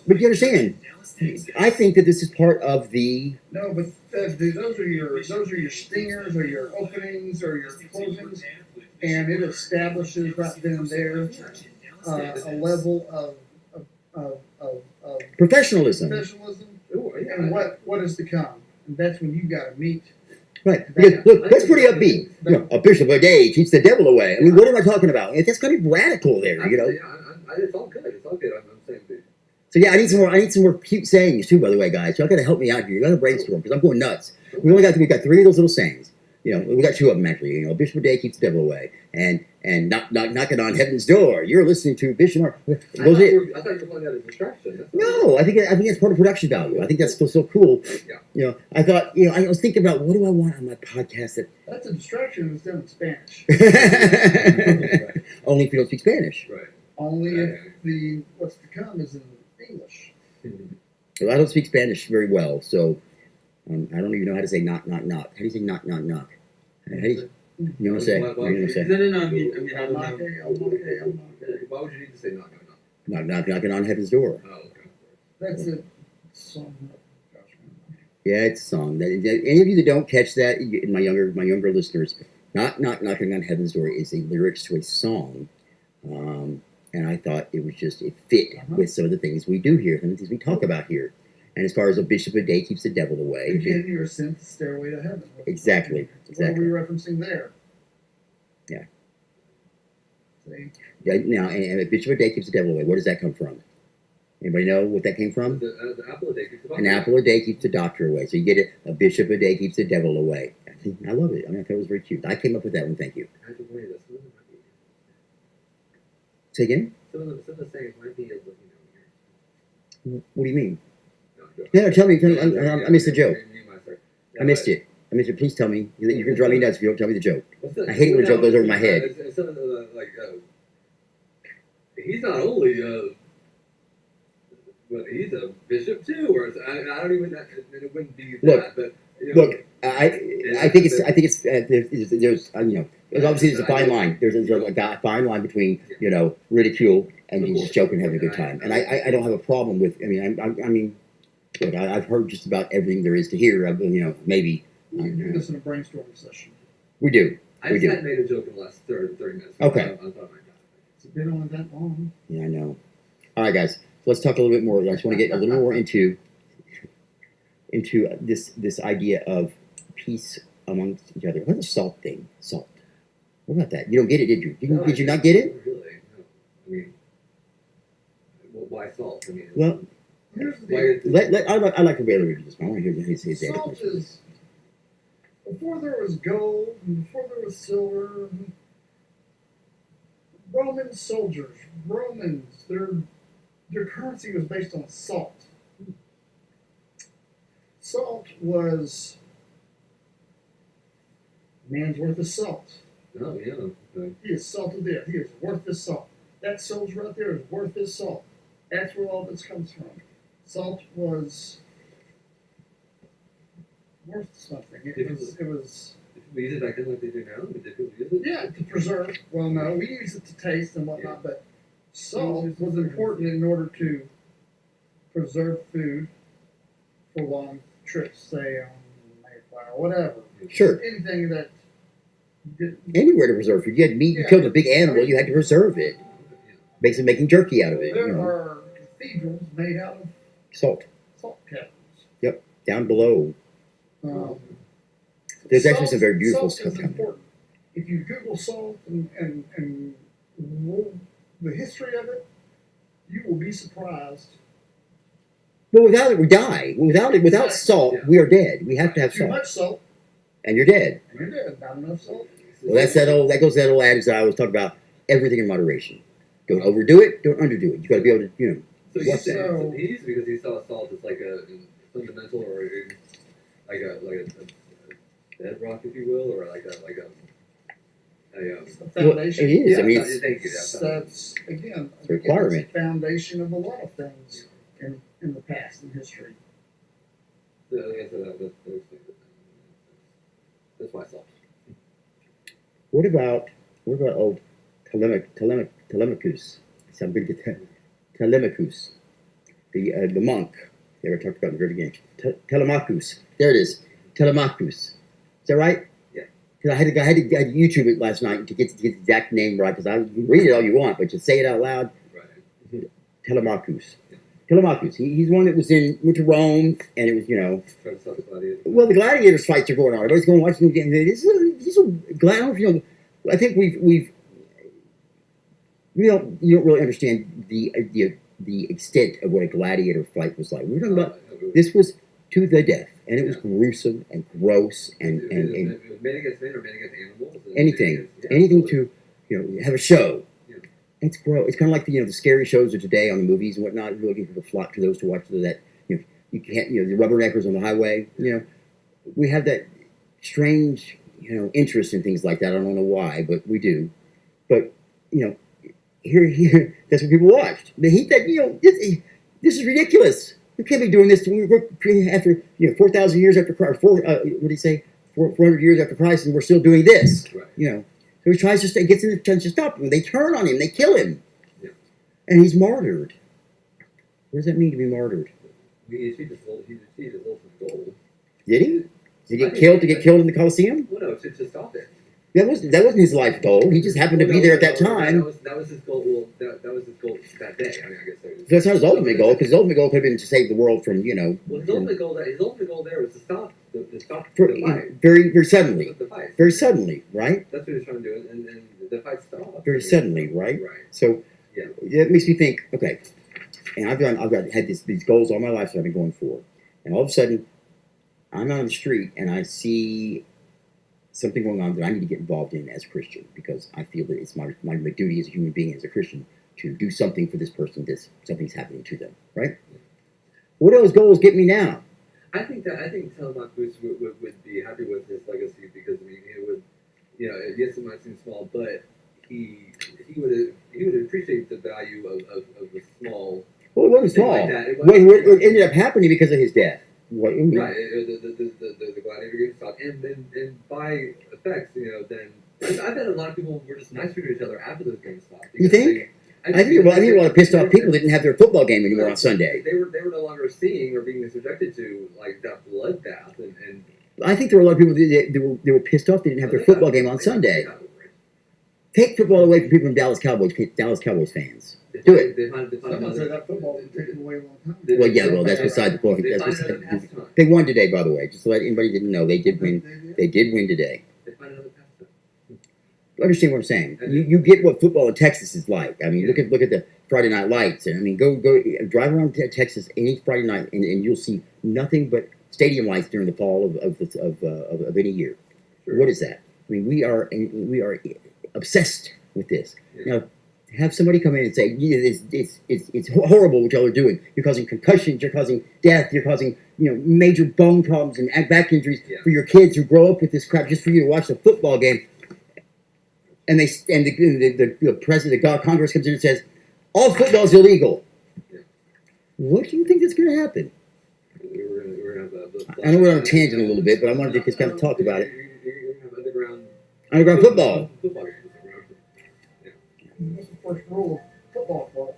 But you understand? I think that this is part of the. No, but those are your stingers, or your openings, or your closings, and it establishes right then and there a level of Professionalism. And what is to come. And that's when you got to meet. Right. Because, look, that's pretty upbeat. A bishop a day keeps the devil away. I mean, what am I talking about? That's kind of radical there, It's all good. It's all good. I'm saying that. So yeah, I need some more cute sayings too. By the way, guys, y'all got to help me out here. You got to brainstorm because I'm going nuts. We got 3 of those little sayings. We got 2 of them actually. A bishop a day keeps the devil away, and knocking on heaven's door. You're listening to Bishop Mark. I thought you were calling that a distraction. No, I think that's part of production value. I think that's still so cool. Yeah. I thought, I was thinking about what do I want on my podcast That's a distraction that's done in Spanish. Only if you don't speak Spanish. Right. Only if what's to come is in English. Well, I don't speak Spanish very well, so I don't even know how to say knock, knock, knock. How do you say knock, knock, knock? How do you want to say? What are you going to say? No. I mean, I don't know. Why would you need to say knock, knock, knock? Knock, knock, knocking on heaven's door. Oh, okay. That's a song. Yeah, it's a song. Any of you that don't catch that, my younger listeners, knock, knock, knocking on heaven's door is the lyrics to a song. And I thought it fit with some of the things we do here, some of the things we talk about here. And as far as a bishop a day keeps the devil away. Again, you're sent the stairway to heaven. Exactly. What are we referencing there? Yeah. See? Yeah. Now, and a bishop a day keeps the devil away. Where does that come from? Anybody know what that came from? The apple a day keeps the doctor away. An apple a day keeps the doctor away. So you get it. A bishop a day keeps the devil away. I love it. I mean, I thought it was very cute. I came up with that one. Thank you. Say again? Some of the sayings might be looking down here. What do you mean? No, tell me. I missed the joke. I missed it. Please tell me. You can drive me nuts if you don't tell me the joke. I hate it when a joke goes over my head. He's not only but he's a bishop too, or I don't even. It wouldn't be that, but. Look, I think it's there's obviously there's a fine line. There's a fine line between ridicule and just joking, having a good time. And I don't have a problem with. I mean, look, I've heard just about everything there is to hear. Maybe. We do this in a brainstorming session. We do. I just hadn't made a joke in the last 30 minutes. Okay. It's been on that long. Yeah, I know. All right, guys. So let's talk a little bit more. I just want to get a little more into this idea of peace amongst each other. What's the salt thing? Salt. What about that? You don't get it, did you? Did you not get it? Really? No. I mean, why salt? I mean, well, here's the deal. I'd like to be able to read this. I want to hear his salt is, before there was gold, and before there was silver, Roman soldiers, their currency was based on salt. Salt was man's worth of salt. Oh, yeah. Okay. He is salt of the earth. He is worth his salt. That soldier right there is worth his salt. That's where all this comes from. Salt was worth something. It was. We use it back then like they do now? Did people use it? Yeah, to preserve. Well, no, we use it to taste and whatnot, but salt was important in order to preserve food for long trips, say on Mayflower, whatever. Sure. Anything that anywhere to preserve food. You had meat. You killed a big animal. You had to preserve it. Making jerky out of it. There are cathedrals made out of salt caverns. Yep, down below. There's actually some very beautiful stuff down there. If you Google salt and the history of it, you will be surprised. But without it, we die. Without salt, we are dead. We have to have Too salt. much salt, and you're dead. and you're dead. Not enough salt. Well, that goes to that old adage that I always talk about. Everything in moderation. Don't overdo it. Don't underdo it. You got to be able to, So what's that? he used because he saw salt as like a fundamental or like a bedrock, if you will, or like a It's the Well, it foundation. is. Yeah, I mean, it's, thank you. That's again It's a requirement. It's the foundation of a lot of things in the past in history. That's myself. what about old Telemachus? Somebody Telemachus, the monk. They were talked about in the very beginning. Telemachus. There it is. Telemachus. Is that right? Yeah. Because I had to YouTube it last night to get the exact name right. Because you can read it all you want, but just say it out loud. Right. Telemachus. Telemachus. He's one that went to Rome, and it was Trying to stop the gladiator. well, the gladiators fights are going on. Everybody's going to watch them again. This is a gladiator. I think you don't really understand the extent of what a gladiator fight was like. We're talking about this was to the death, and it was gruesome and gross and men against men or men against animals. anything to have a show. Yeah. It's gross. It's kind of like the scary shows of today on the movies and whatnot. Really, people flock to those to watch that. You can't the rubberneckers on the highway. We have that strange interest in things like that. I don't know why, but we do. But here, that's what people watched. But he said, this is ridiculous. We can't be doing this. We're after 4,000 years after Christ. What do you say? 400 years after Christ, and we're still doing this. Right. So he tries to gets in the tries to stop him. They turn on him. They kill him, Yeah. and he's martyred. What does that mean to be martyred? He achieved his ultimate goal. Did he? Did he get killed to get killed in the Colosseum? Well, no, to stop it. That wasn't his life goal. He just happened to be there at that time. That was his goal. Well, that was his goal that day. I mean, I guess So that's not his ultimate goal, because his ultimate goal could have been to save the world from Well, his ultimate goal there was to stop the fight. very very suddenly, The fight. very suddenly, right? That's what he was trying to do, and the fight stopped. Very suddenly, right? Right. So Yeah. that makes me think. Okay, and I've had these goals all my life that I've been going for, and all of a sudden, I'm out on the street and I see something going on that I need to get involved in as a Christian, because I feel that it's my duty as a human being, as a Christian, to do something for this person. Something's happening to them, right? What do those goals get me now? I think Telemachus would be happy with his legacy, because I mean it would, yes, it might seem small, but he would appreciate the value of a small. Well, it wasn't thing small. like that. It ended up happening because of his death. Right, the gladiator getting stopped, and by effects, then I bet a lot of people were just nicer to each other after those games stopped. You think? I think a lot of pissed off people didn't have their football game anymore on Sunday. They were no longer seeing or being subjected to like that bloodbath, and I think there were a lot of people that were pissed off they didn't have their football game on Sunday. Take football away from people from Dallas Cowboys fans. Do it. Someone said that football was taken away a long time. Well, yeah, that's beside the point. They won today, by the way. Just to let anybody didn't know, they did win. They did win today. Understand what I'm saying? You get what football in Texas is like. I mean, look at the Friday Night Lights, and I mean, go drive around Texas any Friday night, and you'll see nothing but stadium lights during the fall of any year. Sure. What is that? I mean, we are obsessed with this. Yeah. Now, have somebody come in and say, it's horrible what y'all are doing. You're causing concussions. You're causing death. You're causing major bone problems and back injuries for your kids who grow up with this crap just for you to watch the football game. And the president, the Congress comes in and says, all football is illegal. Yeah. What do you think that's going to happen? I know we're on a tangent a little bit, but I wanted to just kind of talk about it. You're going to have underground football. That's the first rule of football club.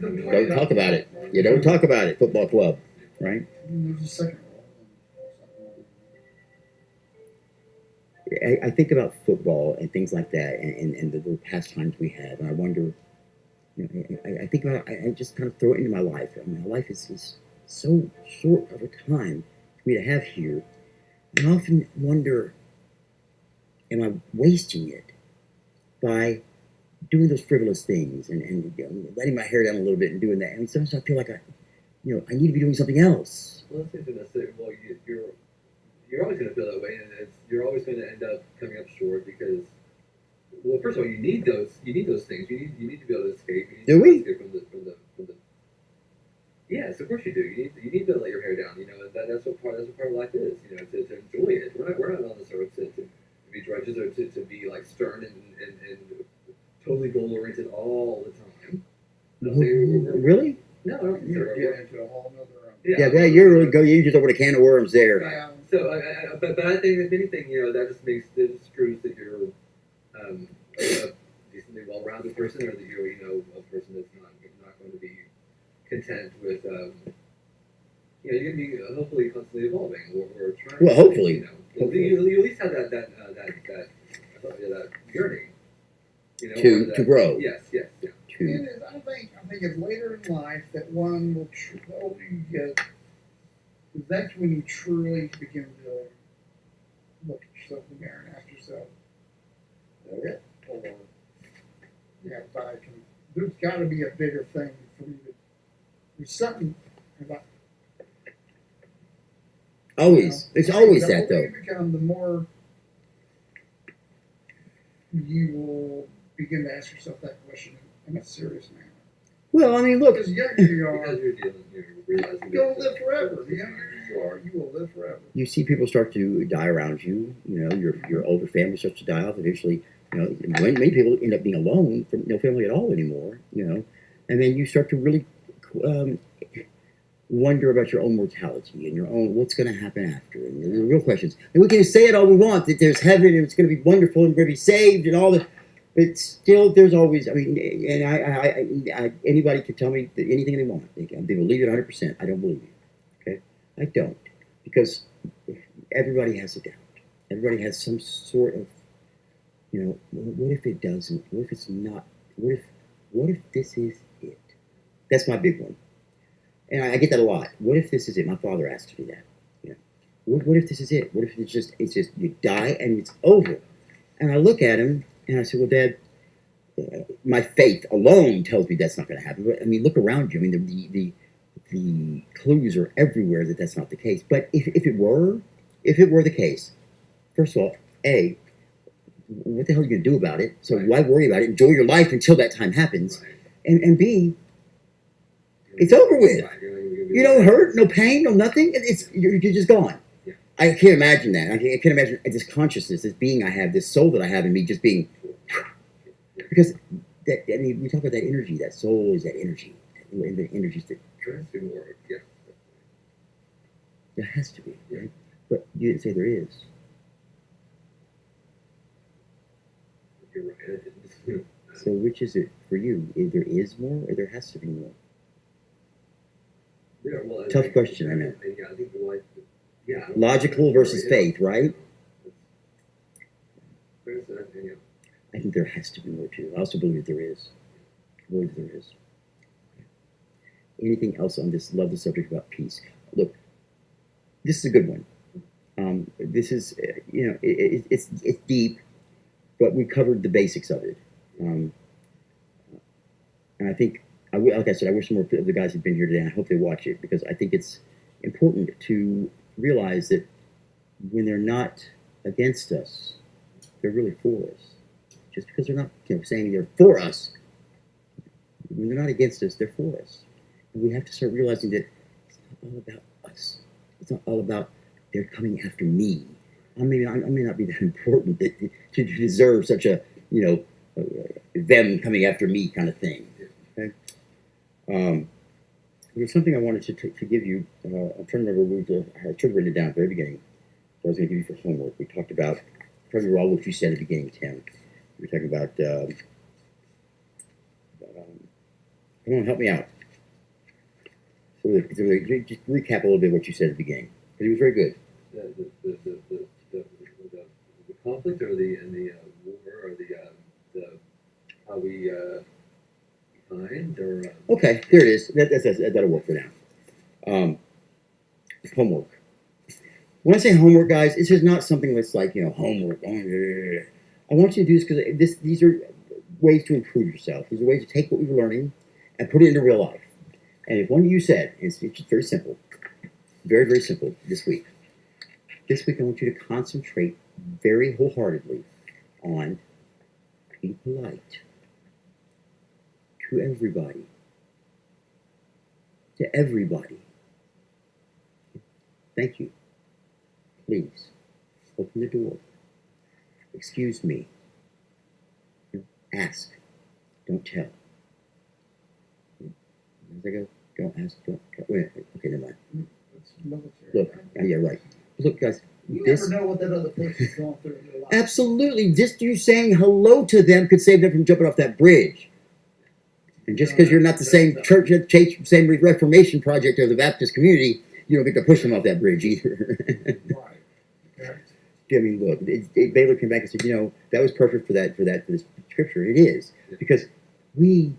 Don't talk about it. You don't talk about it, football club, right? There's a second rule. I think about football and things like that, and the little pastimes we have, and I wonder. I think about it, I just kind of throw it into my life. I mean, my life is so short of a time for me to have here. And I often wonder, am I wasting it by doing those frivolous things and letting my hair down a little bit and doing that? I mean, sometimes I feel like I need to be doing something else. Well, that's interesting. Well, you're always going to feel that way, and you're always going to end up coming up short, because Well, first of all, you need those things. You need to be able to escape. You need Do to we? escape from the. Yes, of course you do. You need to let your hair down. You know that's what part of life is. You know, to enjoy it. We're not on this earth to be drudges or to be like stern and totally goal oriented all the time. Really? No, I don't think You're so. getting into a whole nother. Yeah, you're really go. You just open a can of worms there. Yeah. So, but I think if anything, you know, that just proves that you're a decently well-rounded person, or that you're, you know, a person that's not going to be content with, you know, you're going to be hopefully constantly evolving or trying. Well, hopefully. You know, you at least have that yearning. You know, To grow. Yes. And I think it's later in life that one will, the older you get, because that's when you truly begin to look at yourself in the mirror and ask yourself, is that it? Or, yeah, there's got to be a bigger thing for me to, there's something about. Always. You know, It's always the that, older though. you become, the more you will begin to ask yourself that question in a serious manner. Well, I mean, look. Because the younger you are, Because you're realizing you're going to live forever. The younger you are, you will live forever. You see people start to die around you. You know, your older family starts to die off. Eventually, you know, many people end up being alone from no family at all anymore. You know, and then you start to really wonder about your own mortality and your own what's going to happen after, and the real questions. And we can say it all we want that there's heaven and it's going to be wonderful and we're going to be saved and all that. But still, there's always. I mean, and I anybody can tell me that anything they want. They believe it 100%. I don't believe it. Okay, I don't, because everybody has a doubt. Everybody has some sort of, you know, what if it doesn't? What if it's not? What if this is it? That's my big one, and I get that a lot. What if this is it? My father asked me that. You know, what if this is it? What if it's just you die and it's over? And I look at him. And I said, well, Dad, my faith alone tells me that's not going to happen. But, I mean, look around you. I mean, the clues are everywhere that that's not the case. But if it were the case, first of all, A, what the hell are you going to do about it? So why worry about it? Enjoy your life until that time happens. Right. And B, it's over with. You know, hurt, no pain, no nothing. You're just gone. Yeah. I can't imagine that. I can't imagine this consciousness, this being I have, this soul that I have in me just being... Because, I mean, we talk about that energy. That soul is that energy. And the energies that... There has to be more, yeah. There has to be, right? But you didn't say there is. You're right. So which is it for you? There is more or there has to be more? Yeah, well, Tough question, I know. Yeah, I think yeah. Logical versus faith, right? Yeah. I think there has to be more too. I also believe that there is. I believe there is. Anything else on this? Love the subject about peace. Look, this is a good one. This is, you know, it's deep, but we covered the basics of it. And I think, like I said, I wish more of the guys had been here today, and I hope they watch it, because I think it's important to realize that when they're not against us, they're really for us. Just because they're not, you know, saying they're for us, when they're not against us, they're for us. And we have to start realizing that it's not all about us. It's not all about they're coming after me. I may not be that important to deserve such a, you know, them coming after me kind of thing. Okay. There's something I wanted to give you. I'm trying to remember. I should have written it down at the very beginning. So I was going to give you for homework. We talked about, probably all what you said at the beginning, Tim. We were talking about. Come on, help me out. So just recap a little bit what you said at the beginning, because it was very good. The conflict, or the war, or the how we find, or Okay, there it is. That'll work for now. Homework. When I say homework, guys, it's just not something that's like, you know, homework. I want you to do this because these are ways to improve yourself. These are ways to take what we're learning and put it into real life. And if one of you said, it's just very simple, very, very simple this week. This week I want you to concentrate very wholeheartedly on Be polite to everybody. To everybody. Thank you. Please, open the door. Excuse me. Ask. Don't tell. As I go, don't ask, don't tell. Wait, okay, never mind. It's military. Look, yeah, right. Look, guys, You this... never know what that other person's going through in their life. Absolutely. Just you saying hello to them could save them from jumping off that bridge. And just because you're not the same church, same Reformation project of the Baptist community, you don't get to push them off that bridge either. Right. I mean, look, Baylor came back and said, that was perfect for this scripture. It is. Because we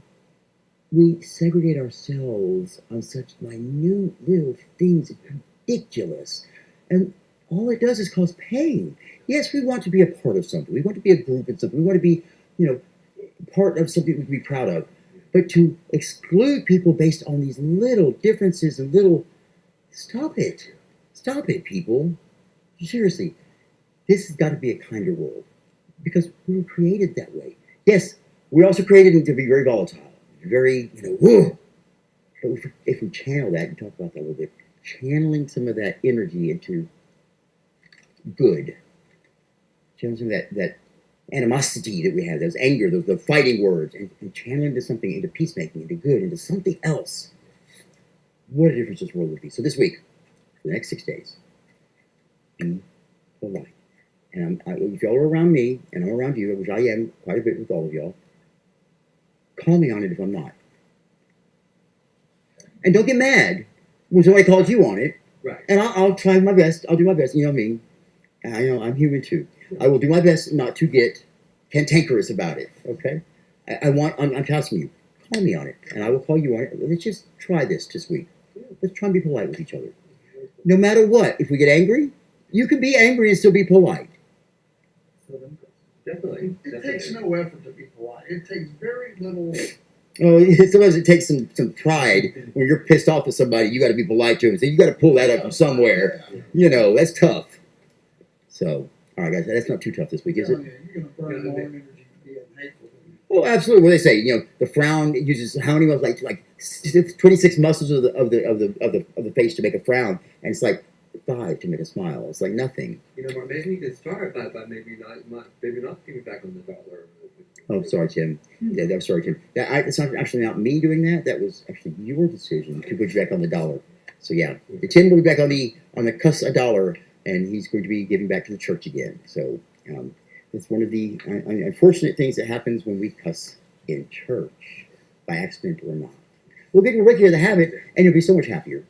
segregate ourselves on such minute little things. It's ridiculous. And all it does is cause pain. Yes, we want to be a part of something. We want to be a group in something. We want to be, part of something we can be proud of. But to exclude people based on these little differences and little... Stop it. Stop it, people. Seriously. This has got to be a kinder world. Because we were created that way. Yes, we also created it to be very volatile. Very, whoa. But if we channel that, and talk about that a little bit, channeling some of that energy into good. Channeling some of that animosity that we have, those anger, the fighting words, and channeling into something, into peacemaking, into good, into something else. What a difference this world would be. So this week, for the next 6 days, be polite. And if y'all are around me, and I'm around you, which I am quite a bit with all of y'all, call me on it if I'm not. And don't get mad when somebody calls you on it. Right. And I'll try my best. I'll do my best. You know what I mean? I know I'm human too. I will do my best not to get cantankerous about it. Okay? I'm asking you. Call me on it, and I will call you on it. Let's just try this week. Let's try and be polite with each other. No matter what, if we get angry, you can be angry and still be polite. Definitely. It takes no effort to be polite. It takes very little. Oh, sometimes it takes some pride when you're pissed off at somebody. You got to be polite to them. So you got to pull that up from somewhere. That's tough. So, all right, guys, that's not too tough this week, is it? Yeah, you're going to burn more energy being hateful. Well, absolutely. What they say, the frown uses how many muscles? Like 26 muscles of the face to make a frown, and it's like 5 to make a smile. It's like nothing. Mark, maybe you could start by maybe not giving back on the dollar. Oh, sorry, Tim. Yeah, I'm sorry, Tim. It's actually not me doing that. That was actually your decision to put you back on the dollar. So yeah, Tim will be back on the cuss a dollar, and he's going to be giving back to the church again. So it's one of the unfortunate things that happens when we cuss in church, by accident or not. We'll get rid of the habit, and you'll be so much happier.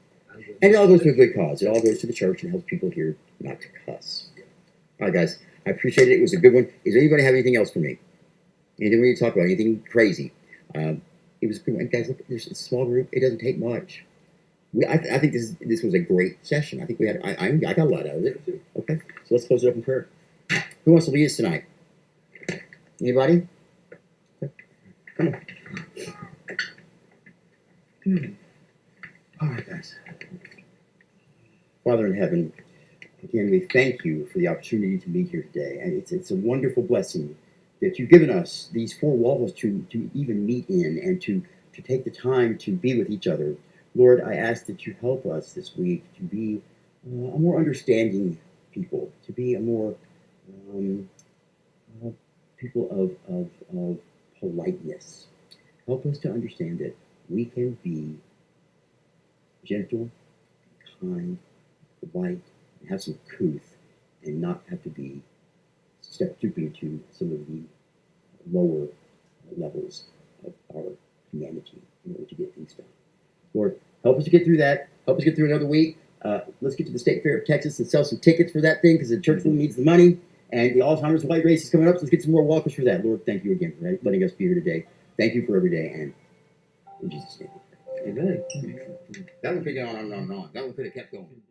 And it all goes to a good cause. It all goes to the church and helps people here not to cuss. All right, guys. I appreciate it. It was a good one. Does anybody have anything else for me? Anything we need to talk about? Anything crazy? It was a good one. Guys, look, it's a small group. It doesn't take much. I think this was a great session. I think we had. I got a lot out of it. Okay, so let's close it up in prayer. Who wants to lead us tonight? Anybody? Come on. All right, guys. Father in heaven, again, we thank you for the opportunity to meet here today. And it's a wonderful blessing that you've given us these 4 walls to even meet in and to take the time to be with each other. Lord, I ask that you help us this week to be a more understanding people, to be a more people of politeness. Help us to understand that we can be gentle, kind, polite, and have some couth, and not have to be stooping to some of the lower levels of our humanity in order to get things done. Lord, help us to get through that. Help us get through another week. Let's get to the State Fair of Texas and sell some tickets for that thing because the church really needs the money. And the Alzheimer's White Race is coming up, so let's get some more walkers for that. Lord, thank you again for letting us be here today. Thank you for every day, and in Jesus' name. Amen. That one could go on and on and on. That one could have kept going.